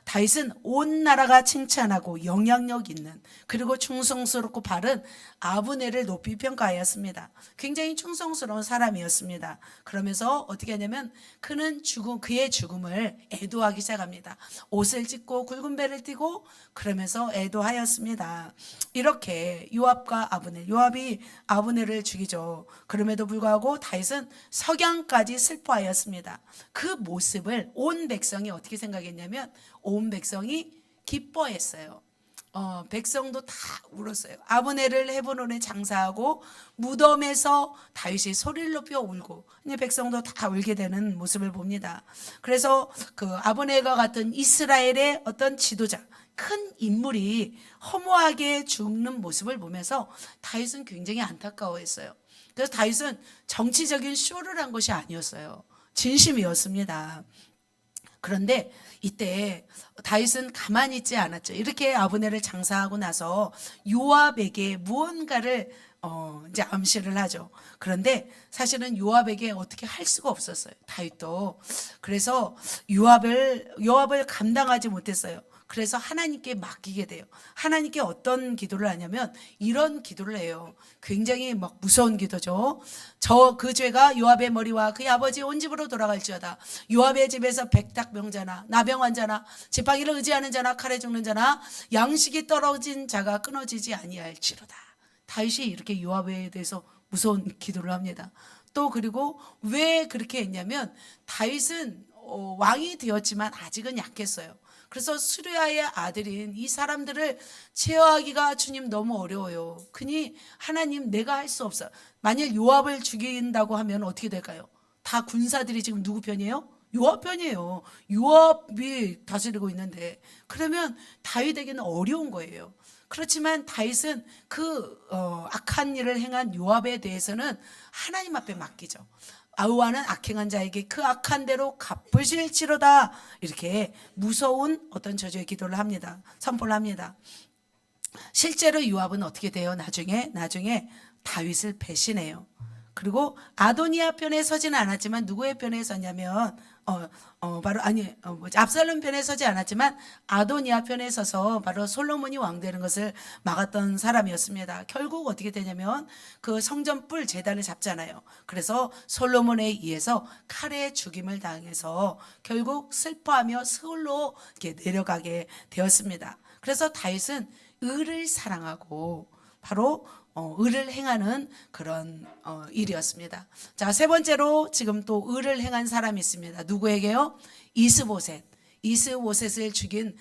다윗은 온 나라가 칭찬하고 영향력 있는 그리고 충성스럽고 바른 아브넬을 높이 평가하였습니다. 굉장히 충성스러운 사람이었습니다. 그러면서 어떻게 하냐면 그의 죽음을 애도하기 시작합니다. 옷을 찢고 굵은 배를 띠고 그러면서 애도하였습니다. 이렇게 요압이 아브넬을 죽이죠. 그럼에도 불구하고 다윗은 석양까지 슬퍼하였습니다. 그 모습을 온 백성이 어떻게 생각했냐면 온 백성이 기뻐했어요. 백성도 다 울었어요. 아브넬을 헤브론에 장사하고 무덤에서 다윗이 소리를 높여 울고 백성도 다 울게 되는 모습을 봅니다. 그래서 그 아브넬과 같은 이스라엘의 어떤 지도자 큰 인물이 허무하게 죽는 모습을 보면서 다윗은 굉장히 안타까워했어요. 그래서 다윗은 정치적인 쇼를 한 것이 아니었어요. 진심이었습니다. 그런데 이때 다윗은 가만히 있지 않았죠. 이렇게 아브넬을 장사하고 나서 요압에게 무언가를 이제 암시를 하죠. 그런데 사실은 요압에게 어떻게 할 수가 없었어요. 다윗도. 그래서 요압을 감당하지 못했어요. 그래서 하나님께 맡기게 돼요. 하나님께 어떤 기도를 하냐면 이런 기도를 해요. 굉장히 막 무서운 기도죠. 그 죄가 요압의 머리와 그의 아버지 온 집으로 돌아갈지어다. 요압의 집에서 백탁병자나 나병환자나 지팡이를 의지하는 자나 칼에 죽는 자나 양식이 떨어진 자가 끊어지지 아니할지로다. 다윗이 이렇게 요압에 대해서 무서운 기도를 합니다. 또 그리고 왜 그렇게 했냐면 다윗은 왕이 되었지만 아직은 약했어요. 그래서 수르야의 아들인 이 사람들을 제어하기가 주님 너무 어려워요. 그니 하나님 내가 할 수 없어. 만일 요압을 죽인다고 하면 어떻게 될까요? 다 군사들이 지금 누구 편이에요? 요압 편이에요. 요압이 다스리고 있는데 그러면 다윗에게는 어려운 거예요. 그렇지만 다윗은 그 악한 일을 행한 요압에 대해서는 하나님 앞에 맡기죠. 아우와는 악행한 자에게 그 악한 대로 갚으실지로다. 이렇게 무서운 어떤 저주의 기도를 합니다. 선포를 합니다. 실제로 요압은 어떻게 돼요? 나중에 다윗을 배신해요. 그리고 아도니아 편에 서지는 않았지만 누구의 편에 섰냐면 압살롬 편에 서지 않았지만 아도니아 편에 서서 바로 솔로몬이 왕 되는 것을 막았던 사람이었습니다. 결국 어떻게 되냐면 그 성전 뿔 제단을 잡잖아요. 그래서 솔로몬에 의해서 칼에 죽임을 당해서 결국 슬퍼하며 스울로 이렇게 내려가게 되었습니다. 그래서 다윗은 의를 사랑하고 바로 의를 행하는 그런 일이었습니다. 자, 세 번째로 지금 또 의를 행한 사람이 있습니다. 누구에게요? 이스보셋을 죽인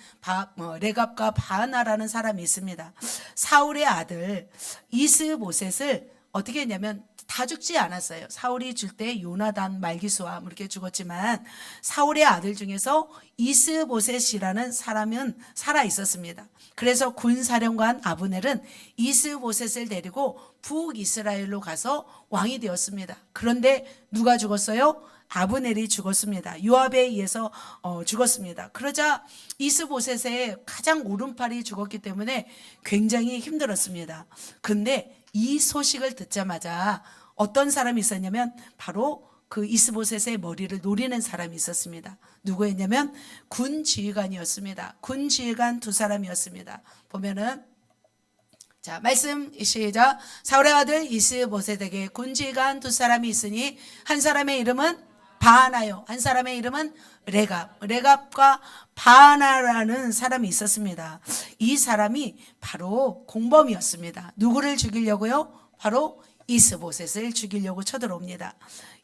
레갑과 바하나라는 사람이 있습니다. 사울의 아들 이스보셋을 어떻게 했냐면 다 죽지 않았어요. 사울이 줄 때 요나단, 말기수와 이렇게 죽었지만 사울의 아들 중에서 이스보셋이라는 사람은 살아 있었습니다. 그래서 군사령관 아브넬은 이스보셋을 데리고 북이스라엘로 가서 왕이 되었습니다. 그런데 누가 죽었어요? 아브넬이 죽었습니다. 요압에 의해서 죽었습니다. 그러자 이스보셋의 가장 오른팔이 죽었기 때문에 굉장히 힘들었습니다. 근데 이 소식을 듣자마자 어떤 사람이 있었냐면 바로 그 이스보셋의 머리를 노리는 사람이 있었습니다. 누구였냐면 군 지휘관이었습니다. 군 지휘관 두 사람이었습니다. 보면은 자, 말씀 시작. 사울의 아들 이스보셋에게 군 지휘관 두 사람이 있으니 한 사람의 이름은 바하나요. 한 사람의 이름은 레갑과 바하나라는 사람이 있었습니다. 이 사람이 바로 공범이었습니다. 누구를 죽이려고요? 바로 이스보셋을 죽이려고 쳐들어옵니다.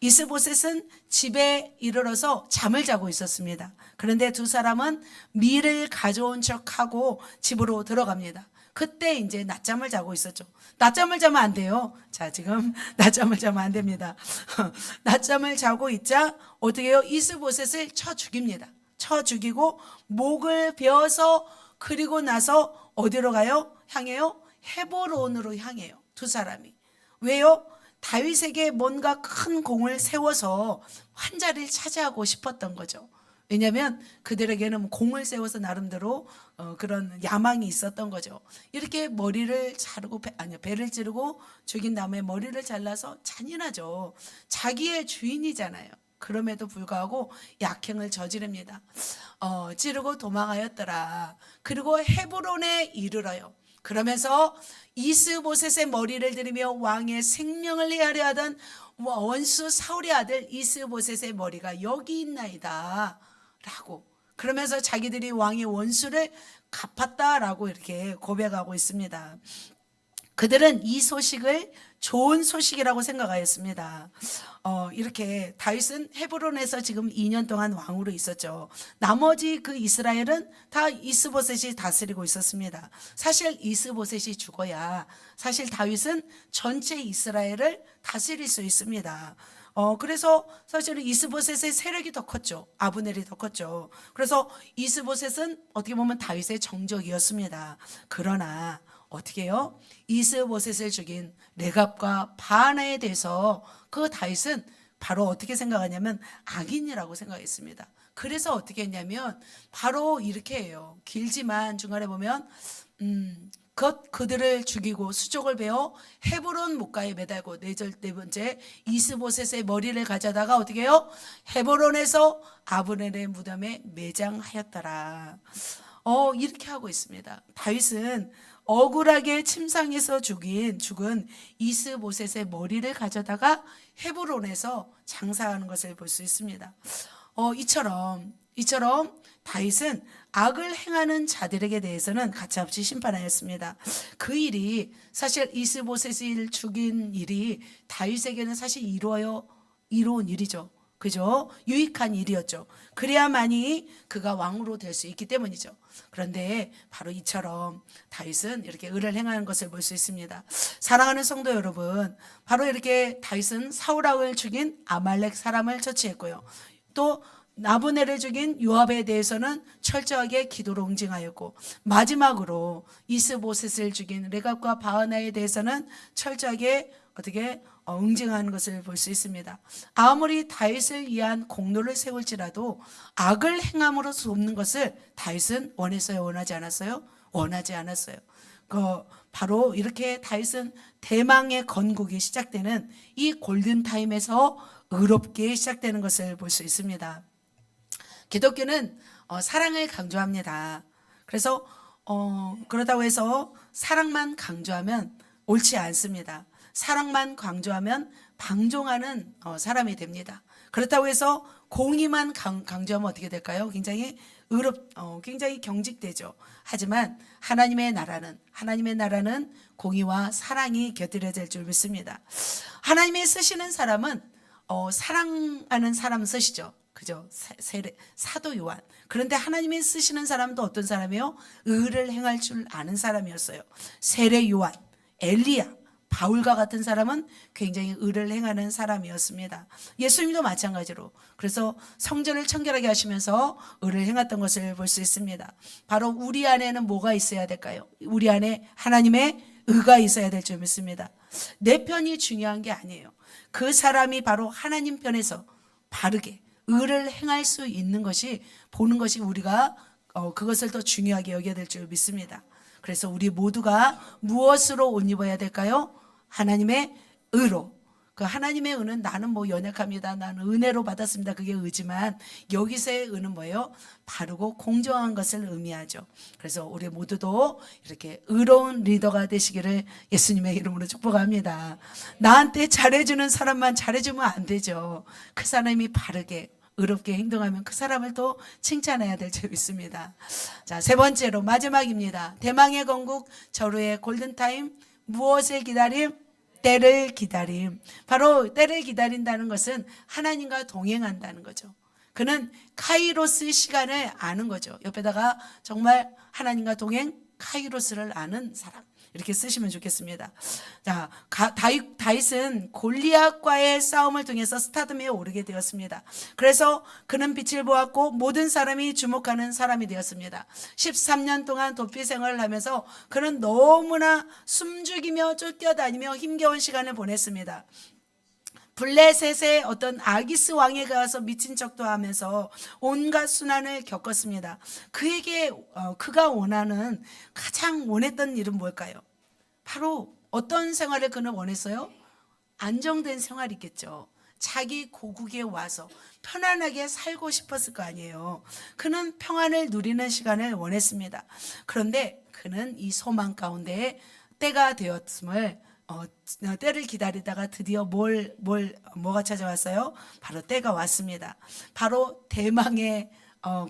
이스보셋은 집에 이르러서 잠을 자고 있었습니다. 그런데 두 사람은 밀을 가져온 척하고 집으로 들어갑니다. 그때 이제 낮잠을 자고 있었죠. 낮잠을 자면 안 돼요. 자, 지금 낮잠을 자면 안 됩니다. 낮잠을 자고 있자 어떻게 해요? 이스보셋을 쳐 죽입니다. 쳐 죽이고 목을 베어서 그리고 나서 어디로 가요? 향해요? 헤브론으로 향해요. 두 사람이. 왜요? 다윗에게 뭔가 큰 공을 세워서 환자를 차지하고 싶었던 거죠. 왜냐하면 그들에게는 공을 세워서 나름대로 그런 야망이 있었던 거죠. 이렇게 머리를 자르고 배를 찌르고 죽인 다음에 머리를 잘라서 잔인하죠. 자기의 주인이잖아요. 그럼에도 불구하고 약행을 저지릅니다. 찌르고 도망하였더라. 그리고 헤브론에 이르러요. 그러면서 이스보셋의 머리를 들이며 왕의 생명을 해하려 하던 원수 사울의 아들 이스보셋의 머리가 여기 있나이다 라고, 그러면서 자기들이 왕의 원수를 갚았다라고 이렇게 고백하고 있습니다. 그들은 이 소식을 좋은 소식이라고 생각하였습니다. 이렇게 다윗은 헤브론에서 지금 2년 동안 왕으로 있었죠. 나머지 그 이스라엘은 다 이스보셋이 다스리고 있었습니다. 사실 이스보셋이 죽어야 사실 다윗은 전체 이스라엘을 다스릴 수 있습니다. 그래서 사실은 이스보셋의 세력이 더 컸죠. 아브넬이 더 컸죠. 그래서 이스보셋은 어떻게 보면 다윗의 정적이었습니다. 그러나 어떻게 해요? 이스보셋을 죽인 레갑과 바하나에 대해서 그 다윗은 바로 어떻게 생각하냐면 악인이라고 생각했습니다. 그래서 어떻게 했냐면 바로 이렇게 해요. 길지만 중간에 보면 그들을 죽이고 수족을 베어 헤브론 목가에 매달고 네 번째 이스보셋의 머리를 가져다가 어떻게 해요? 헤브론에서 아브넬의 무덤에 매장하였더라. 이렇게 하고 있습니다. 다윗은 억울하게 침상에서 죽은 이스보셋의 머리를 가져다가 헤브론에서 장사하는 것을 볼 수 있습니다. 이처럼 다윗은 악을 행하는 자들에게 대해서는 가차없이 심판하였습니다. 그 일이 사실 이스보셋을 죽인 일이 다윗에게는 사실 이로운 일이죠. 그죠? 유익한 일이었죠. 그래야만이 그가 왕으로 될 수 있기 때문이죠. 그런데 바로 이처럼 다윗은 이렇게 의를 행하는 것을 볼 수 있습니다. 사랑하는 성도 여러분, 바로 이렇게 다윗은 사울왕을 죽인 아말렉 사람을 처치했고요. 또 나부네를 죽인 요압에 대해서는 철저하게 기도로 응징하였고, 마지막으로 이스보셋을 죽인 레갑과 바하나에 대해서는 철저하게 어떻게 응징하는 것을 볼 수 있습니다. 아무리 다윗을 위한 공로를 세울지라도 악을 행함으로 돕는 것을 다윗은 원했어요? 원하지 않았어요? 원하지 않았어요. 바로 이렇게 다윗은 대망의 건국이 시작되는 이 골든타임에서 의롭게 시작되는 것을 볼 수 있습니다. 기독교는 사랑을 강조합니다. 그래서 그렇다고 해서 사랑만 강조하면 옳지 않습니다. 사랑만 강조하면 방종하는 사람이 됩니다. 그렇다고 해서 공의만 강조하면 어떻게 될까요? 굉장히 굉장히 경직되죠. 하지만 하나님의 나라는 공의와 사랑이 곁들여져 될 줄 믿습니다. 하나님이 쓰시는 사람은 사랑하는 사람 쓰시죠. 그죠? 사도 요한. 그런데 하나님이 쓰시는 사람도 어떤 사람이요? 의를 행할 줄 아는 사람이었어요. 세례 요한, 엘리야, 바울과 같은 사람은 굉장히 의를 행하는 사람이었습니다. 예수님도 마찬가지로. 그래서 성전을 청결하게 하시면서 의를 행했던 것을 볼 수 있습니다. 바로 우리 안에는 뭐가 있어야 될까요? 우리 안에 하나님의 의가 있어야 될 줄 믿습니다. 내 편이 중요한 게 아니에요. 그 사람이 바로 하나님 편에서 바르게 의를 행할 수 있는 것이, 보는 것이 우리가 그것을 더 중요하게 여겨야 될 줄 믿습니다. 그래서 우리 모두가 무엇으로 옷 입어야 될까요? 하나님의 의로. 그 하나님의 의는 나는 뭐 연약합니다. 나는 은혜로 받았습니다. 그게 의지만 여기서의 의는 뭐예요? 바르고 공정한 것을 의미하죠. 그래서 우리 모두도 이렇게 의로운 리더가 되시기를 예수님의 이름으로 축복합니다. 나한테 잘해주는 사람만 잘해주면 안 되죠. 그 사람이 바르게 의롭게 행동하면 그 사람을 또 칭찬해야 될 줄 믿습니다. 자, 세 번째로 마지막입니다. 대망의 건국 저루의 골든타임. 무엇을 기다림? 때를 기다림. 바로 때를 기다린다는 것은 하나님과 동행한다는 거죠. 그는 카이로스 시간을 아는 거죠. 옆에다가 정말 하나님과 동행, 카이로스를 아는 사람, 이렇게 쓰시면 좋겠습니다. 자, 다윗은 골리앗과의 싸움을 통해서 스타덤에 오르게 되었습니다. 그래서 그는 빛을 보았고 모든 사람이 주목하는 사람이 되었습니다. 13년 동안 도피 생활을 하면서 그는 너무나 숨죽이며 쫓겨다니며 힘겨운 시간을 보냈습니다. 블레셋의 어떤 아기스 왕에 가서 미친 척도 하면서 온갖 순환을 겪었습니다. 그에게 그가 원하는, 가장 원했던 일은 뭘까요? 바로 어떤 생활을 그는 원했어요? 안정된 생활이겠죠. 자기 고국에 와서 편안하게 살고 싶었을 거 아니에요. 그는 평안을 누리는 시간을 원했습니다. 그런데 그는 이 소망 가운데 때가 되었음을, 때를 기다리다가 드디어 뭐가 찾아왔어요? 바로 때가 왔습니다. 바로 대망의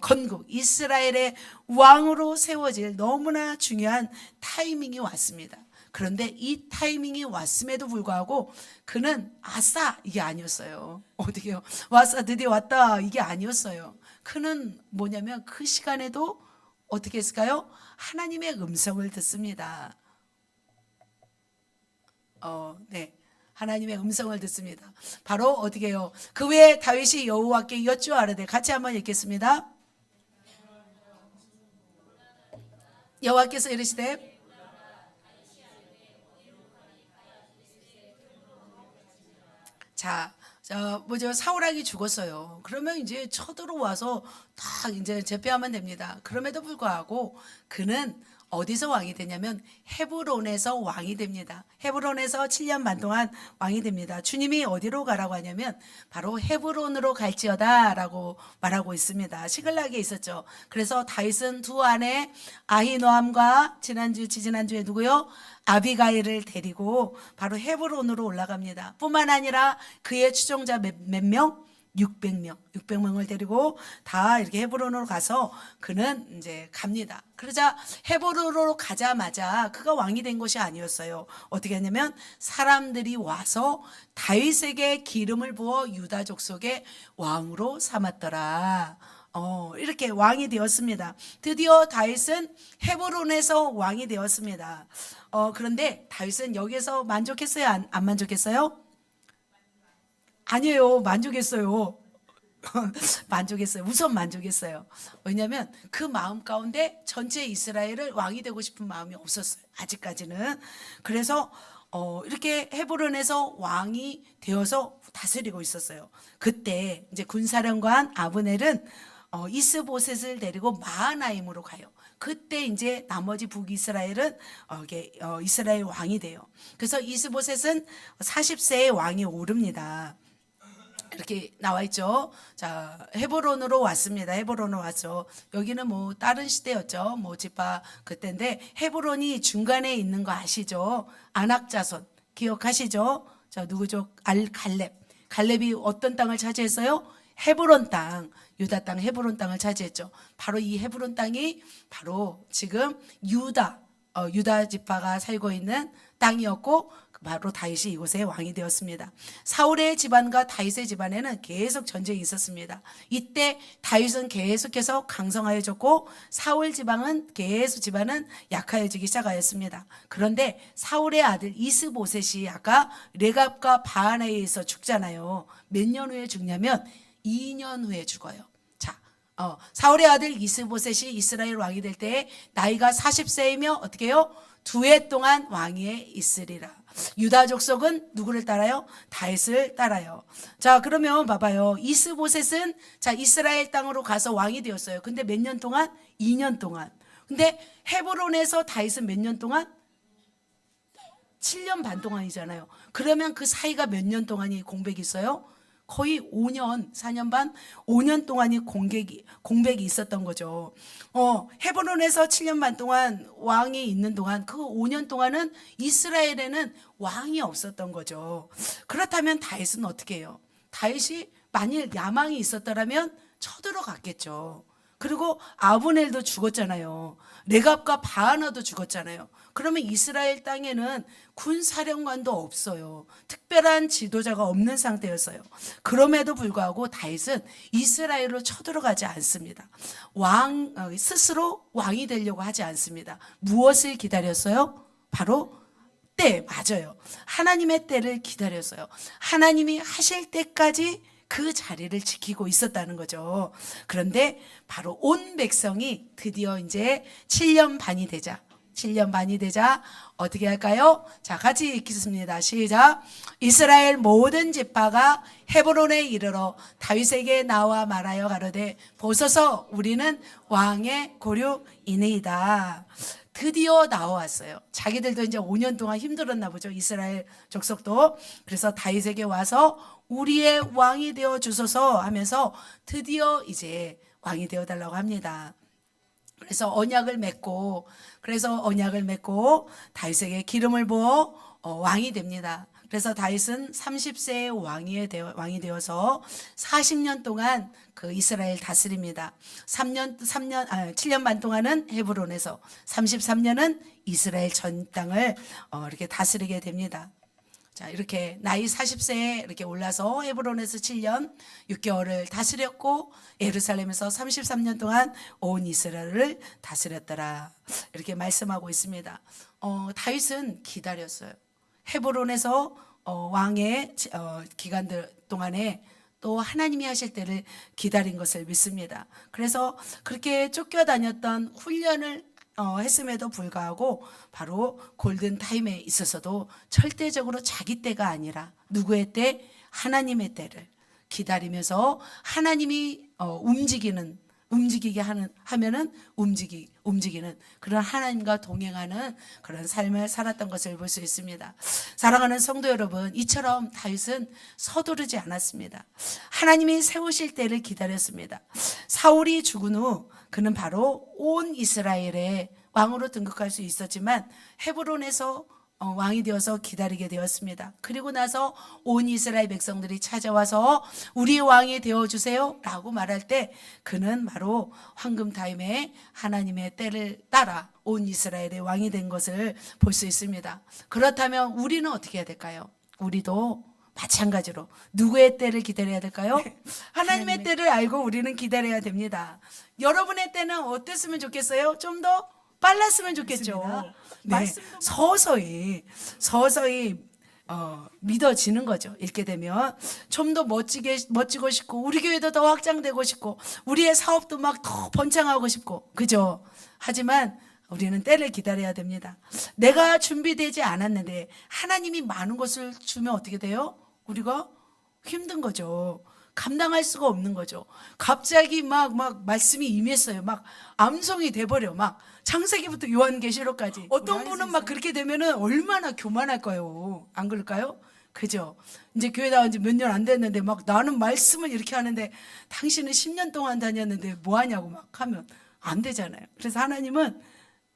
건국, 이스라엘의 왕으로 세워질 너무나 중요한 타이밍이 왔습니다. 그런데 이 타이밍이 왔음에도 불구하고 그는 아싸 이게 아니었어요. 어떻게요? 왔어, 드디어 왔다 이게 아니었어요. 그는 뭐냐면 그 시간에도 어떻게 했을까요? 하나님의 음성을 듣습니다. 네. 하나님의 음성을 듣습니다. 바로 어떻게 해요? 그 후에 다윗이 여호와께 여쭈아르되, 같이 한번 읽겠습니다. 여호와께서 이르시되, 자, 뭐죠? 사울왕이 죽었어요. 그러면 이제 쳐들어와서 다 이제 제패하면 됩니다. 그럼에도 불구하고 그는 어디서 왕이 되냐면 헤브론에서 왕이 됩니다. 헤브론에서 7년 반 동안 왕이 됩니다. 주님이 어디로 가라고 하냐면 바로 헤브론으로 갈지어다 라고 말하고 있습니다. 시글락에 있었죠. 그래서 다윗은 두 아내 아히노함과 지지난주에 누구요? 아비가일을 데리고 바로 헤브론으로 올라갑니다. 뿐만 아니라 그의 추종자 몇 명? 600명을 데리고 다 이렇게 헤브론으로 가서 그는 이제 갑니다. 그러자 헤브론으로 가자마자 그가 왕이 된 것이 아니었어요. 어떻게 했냐면 사람들이 와서 다윗에게 기름을 부어 유다 족속의 왕으로 삼았더라. 이렇게 왕이 되었습니다. 드디어 다윗은 헤브론에서 왕이 되었습니다. 그런데 다윗은 여기서 만족했어요? 안 만족했어요? 아니에요. 만족했어요. 만족했어요. 우선 만족했어요. 왜냐하면 그 마음 가운데 전체 이스라엘을 왕이 되고 싶은 마음이 없었어요. 아직까지는. 그래서 이렇게 헤브론에서 왕이 되어서 다스리고 있었어요. 그때 이제 군사령관 아브넬은 이스보셋을 데리고 마하나임으로 가요. 그때 이제 나머지 북이스라엘은 이스라엘 왕이 돼요. 그래서 이스보셋은 40세에 왕이 오릅니다. 이렇게 나와 있죠. 자, 헤브론으로 왔습니다. 헤브론으로 왔죠. 여기는 뭐 다른 시대였죠. 뭐 지파 그때인데 헤브론이 중간에 있는 거 아시죠? 아낙 자손 기억하시죠? 자, 누구죠? 갈렙이 어떤 땅을 차지했어요? 헤브론 땅, 유다 땅, 헤브론 땅을 차지했죠. 바로 이 헤브론 땅이 바로 지금 유다 지파가 살고 있는 땅이었고 바로 다윗이 이곳에 왕이 되었습니다. 사울의 집안과 다윗의 집안에는 계속 전쟁이 있었습니다. 이때 다윗은 계속해서 강성하여졌고 사울 집안은 약하여지기 시작하였습니다. 그런데 사울의 아들 이스보셋이 아까 레갑과 바하나에 의해서 죽잖아요. 몇 년 후에 죽냐면 2년 후에 죽어요. 사울의 아들 이스보셋이 이스라엘 왕이 될 때 나이가 40세이며 어떻게 해요? 2해 동안 왕위에 있으리라. 유다 족속은 누구를 따라요? 다윗을 따라요. 자, 그러면 봐봐요. 이스보셋은 이스라엘 땅으로 가서 왕이 되었어요. 근데 몇 년 동안? 2년 동안. 근데 헤브론에서 다윗은 몇 년 동안? 7년 반 동안이잖아요. 그러면 그 사이가 몇 년 동안이 공백이 있어요? 거의 5년, 4년 반, 5년 동안이 공백이 있었던 거죠. 헤브론에서 7년 반 동안 왕이 있는 동안 그 5년 동안은 이스라엘에는 왕이 없었던 거죠. 그렇다면 다윗은 어떻게 해요? 다윗이 만일 야망이 있었더라면 쳐들어갔겠죠. 그리고 아브넬도 죽었잖아요. 레갑과 바하나도 죽었잖아요. 그러면 이스라엘 땅에는 군사령관도 없어요. 특별한 지도자가 없는 상태였어요. 그럼에도 불구하고 다윗은 이스라엘로 쳐들어가지 않습니다. 스스로 왕이 되려고 하지 않습니다. 무엇을 기다렸어요? 바로 때, 맞아요. 하나님의 때를 기다렸어요. 하나님이 하실 때까지 그 자리를 지키고 있었다는 거죠. 그런데 바로 온 백성이 드디어 이제 7년 반이 되자 어떻게 할까요? 자, 같이 읽겠습니다. 시작. 이스라엘 모든 지파가 헤브론에 이르러 다윗에게 나와 말하여 가로되 보소서 우리는 왕의 고류이니이다. 드디어 나왔어요. 자기들도 이제 5년 동안 힘들었나 보죠. 이스라엘 족속도. 그래서 다윗에게 와서 우리의 왕이 되어 주소서 하면서 드디어 이제 왕이 되어 달라고 합니다. 그래서 언약을 맺고 다윗에게 기름을 부어 왕이 됩니다. 그래서 다윗은 30세에 왕이 되어서 40년 동안 그 이스라엘 다스립니다. 7년 반 동안은 헤브론에서 33년은 이스라엘 전 땅을 이렇게 다스리게 됩니다. 자, 이렇게 나이 40세에 이렇게 올라서 헤브론에서 7년 6개월을 다스렸고 예루살렘에서 33년 동안 온 이스라엘을 다스렸더라. 이렇게 말씀하고 있습니다. 다윗은 기다렸어요. 헤브론에서 왕의 기간들 동안에 또 하나님이 하실 때를 기다린 것을 믿습니다. 그래서 그렇게 쫓겨다녔던 훈련을 했음에도 불구하고 바로 골든타임에 있어서도 절대적으로 자기 때가 아니라 누구의 때? 하나님의 때를 기다리면서 하나님이 움직이게 하면은 움직이는 그런 하나님과 동행하는 그런 삶을 살았던 것을 볼 수 있습니다. 사랑하는 성도 여러분, 이처럼 다윗은 서두르지 않았습니다. 하나님이 세우실 때를 기다렸습니다. 사울이 죽은 후 그는 바로 온 이스라엘의 왕으로 등극할 수 있었지만 헤브론에서 왕이 되어서 기다리게 되었습니다. 그리고 나서 온 이스라엘 백성들이 찾아와서 우리 왕이 되어주세요 라고 말할 때 그는 바로 황금 타임에 하나님의 때를 따라 온 이스라엘의 왕이 된 것을 볼 수 있습니다. 그렇다면 우리는 어떻게 해야 될까요? 우리도 마찬가지로 누구의 때를 기다려야 될까요? 하나님의 때를 알고 우리는 기다려야 됩니다. 여러분의 때는 어땠으면 좋겠어요? 좀 더 빨랐으면 좋겠죠. 네, 서서히 믿어지는 거죠. 읽게 되면 좀 더 멋지고 싶고 우리 교회도 더 확장되고 싶고 우리의 사업도 막 더 번창하고 싶고 그죠? 하지만 우리는 때를 기다려야 됩니다. 내가 준비되지 않았는데 하나님이 많은 것을 주면 어떻게 돼요? 우리가 힘든 거죠. 감당할 수가 없는 거죠. 갑자기 막 말씀이 임했어요. 막 암송이 돼버려. 막 창세기부터 요한계시록까지. 어떤 분은 막 그렇게 되면은 얼마나 교만할까요? 안 그럴까요? 그죠? 이제 교회 나온 지 몇 년 안 됐는데 막 나는 말씀을 이렇게 하는데 당신은 10년 동안 다녔는데 뭐 하냐고 막 하면 안 되잖아요. 그래서 하나님은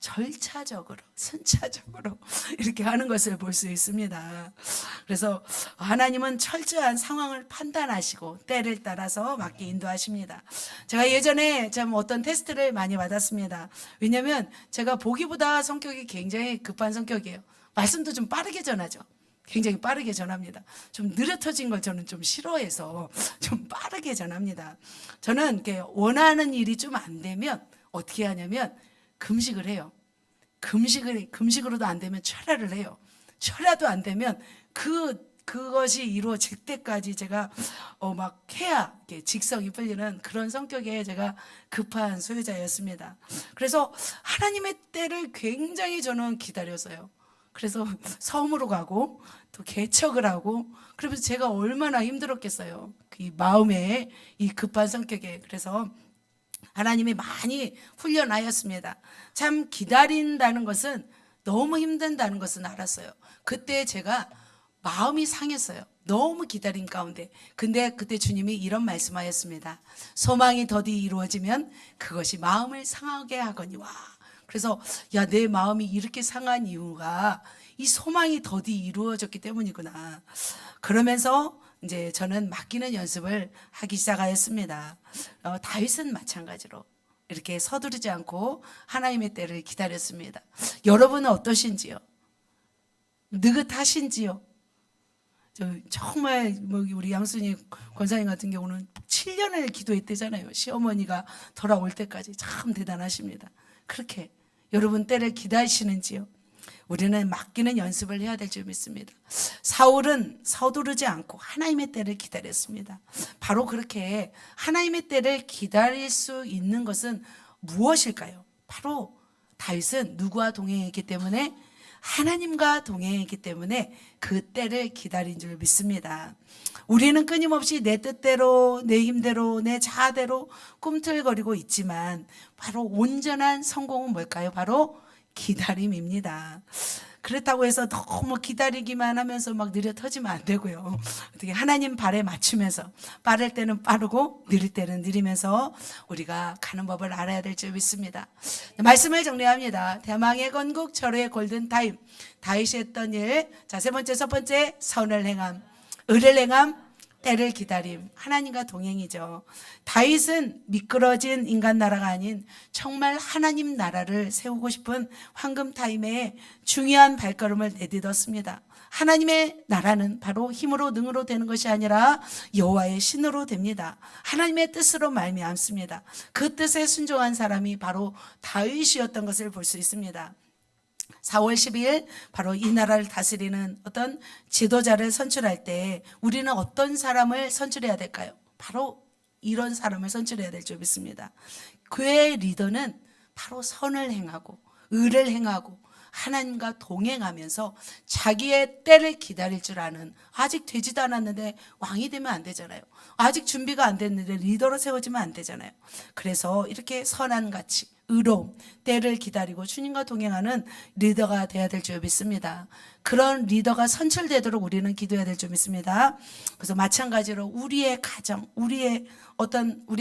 절차적으로 순차적으로 이렇게 하는 것을 볼 수 있습니다. 그래서 하나님은 철저한 상황을 판단하시고 때를 따라서 맞게 인도하십니다. 제가 예전에 참 어떤 테스트를 많이 받았습니다. 왜냐하면 제가 보기보다 성격이 굉장히 급한 성격이에요. 말씀도 좀 빠르게 전하죠. 굉장히 빠르게 전합니다. 좀 느려터진 걸 저는 좀 싫어해서 좀 빠르게 전합니다. 저는 이렇게 원하는 일이 좀 안 되면 어떻게 하냐면 금식을 해요. 금식으로도 안 되면 철야를 해요. 철야도 안 되면 그것이 이루어질 때까지 제가 막 해야 직성이 풀리는 그런 성격의 제가 급한 소유자였습니다. 그래서 하나님의 때를 굉장히 저는 기다렸어요. 그래서 섬으로 가고 또 개척을 하고 그러면서 제가 얼마나 힘들었겠어요. 이 마음에 이 급한 성격에. 그래서 하나님이 많이 훈련하였습니다. 참 기다린다는 것은 너무 힘든다는 것은 알았어요. 그때 제가 마음이 상했어요. 너무 기다린 가운데. 근데 그때 주님이 이런 말씀하였습니다. 소망이 더디 이루어지면 그것이 마음을 상하게 하거니와. 그래서 야, 내 마음이 이렇게 상한 이유가 이 소망이 더디 이루어졌기 때문이구나. 그러면서 이제 저는 맡기는 연습을 하기 시작하였습니다. 다윗은 마찬가지로 이렇게 서두르지 않고 하나님의 때를 기다렸습니다. 여러분은 어떠신지요? 느긋하신지요? 정말 우리 양순이 권사님 같은 경우는 7년을 기도했대잖아요. 시어머니가 돌아올 때까지. 참 대단하십니다. 그렇게 여러분 때를 기다리시는지요? 우리는 맡기는 연습을 해야 될 줄 믿습니다. 사울은 서두르지 않고 하나님의 때를 기다렸습니다. 바로 그렇게 하나님의 때를 기다릴 수 있는 것은 무엇일까요? 바로 다윗은 누구와 동행했기 때문에 하나님과 동행했기 때문에 그 때를 기다린 줄 믿습니다. 우리는 끊임없이 내 뜻대로 내 힘대로 내 자아대로 꿈틀거리고 있지만 바로 온전한 성공은 뭘까요? 바로 기다림입니다. 그렇다고 해서 너무 기다리기만 하면서 막 느려 터지면 안 되고요. 어떻게 하나님 발에 맞추면서 빠를 때는 빠르고 느릴 때는 느리면서 우리가 가는 법을 알아야 될 줄 믿습니다. 말씀을 정리합니다. 대망의 건국 철의 골든타임. 다윗이 했던 일. 자, 첫 번째 선을 행함, 의를 행함, 때를 기다림. 하나님과 동행이죠. 다윗은 미끄러진 인간 나라가 아닌 정말 하나님 나라를 세우고 싶은 황금 타임에 중요한 발걸음을 내딛었습니다. 하나님의 나라는 바로 힘으로 능으로 되는 것이 아니라 여호와의 신으로 됩니다. 하나님의 뜻으로 말미암습니다. 그 뜻에 순종한 사람이 바로 다윗이었던 것을 볼 수 있습니다. 4월 12일 바로 이 나라를 다스리는 어떤 지도자를 선출할 때 우리는 어떤 사람을 선출해야 될까요? 바로 이런 사람을 선출해야 될 줄 믿습니다. 교회의 리더는 바로 선을 행하고 의를 행하고 하나님과 동행하면서 자기의 때를 기다릴 줄 아는, 아직 되지도 않았는데 왕이 되면 안 되잖아요. 아직 준비가 안 됐는데 리더로 세워지면 안 되잖아요. 그래서 이렇게 선한 가치, 의로움, 때를 기다리고 주님과 동행하는 리더가 되어야 될 줄 믿습니다. 그런 리더가 선출되도록 우리는 기도해야 될 줄 믿습니다. 그래서 마찬가지로 우리의 가정, 우리의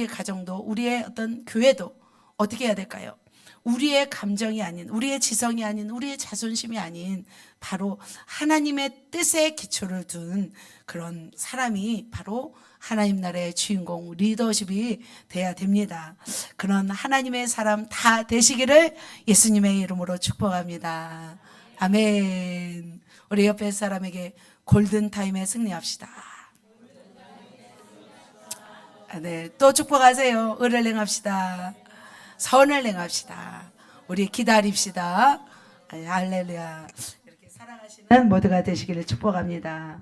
가정도, 우리의 어떤 교회도 어떻게 해야 될까요? 우리의 감정이 아닌, 우리의 지성이 아닌, 우리의 자존심이 아닌 바로 하나님의 뜻에 기초를 둔 그런 사람이 바로 하나님 나라의 주인공, 리더십이 돼야 됩니다. 그런 하나님의 사람 다 되시기를 예수님의 이름으로 축복합니다. 아멘. 우리 옆에 사람에게 골든타임에 승리합시다. 네, 또 축복하세요. 을을 행합시다. 선을 행합시다. 우리 기다립시다. 할렐루야. 이렇게 사랑하시는 모두가 되시기를 축복합니다.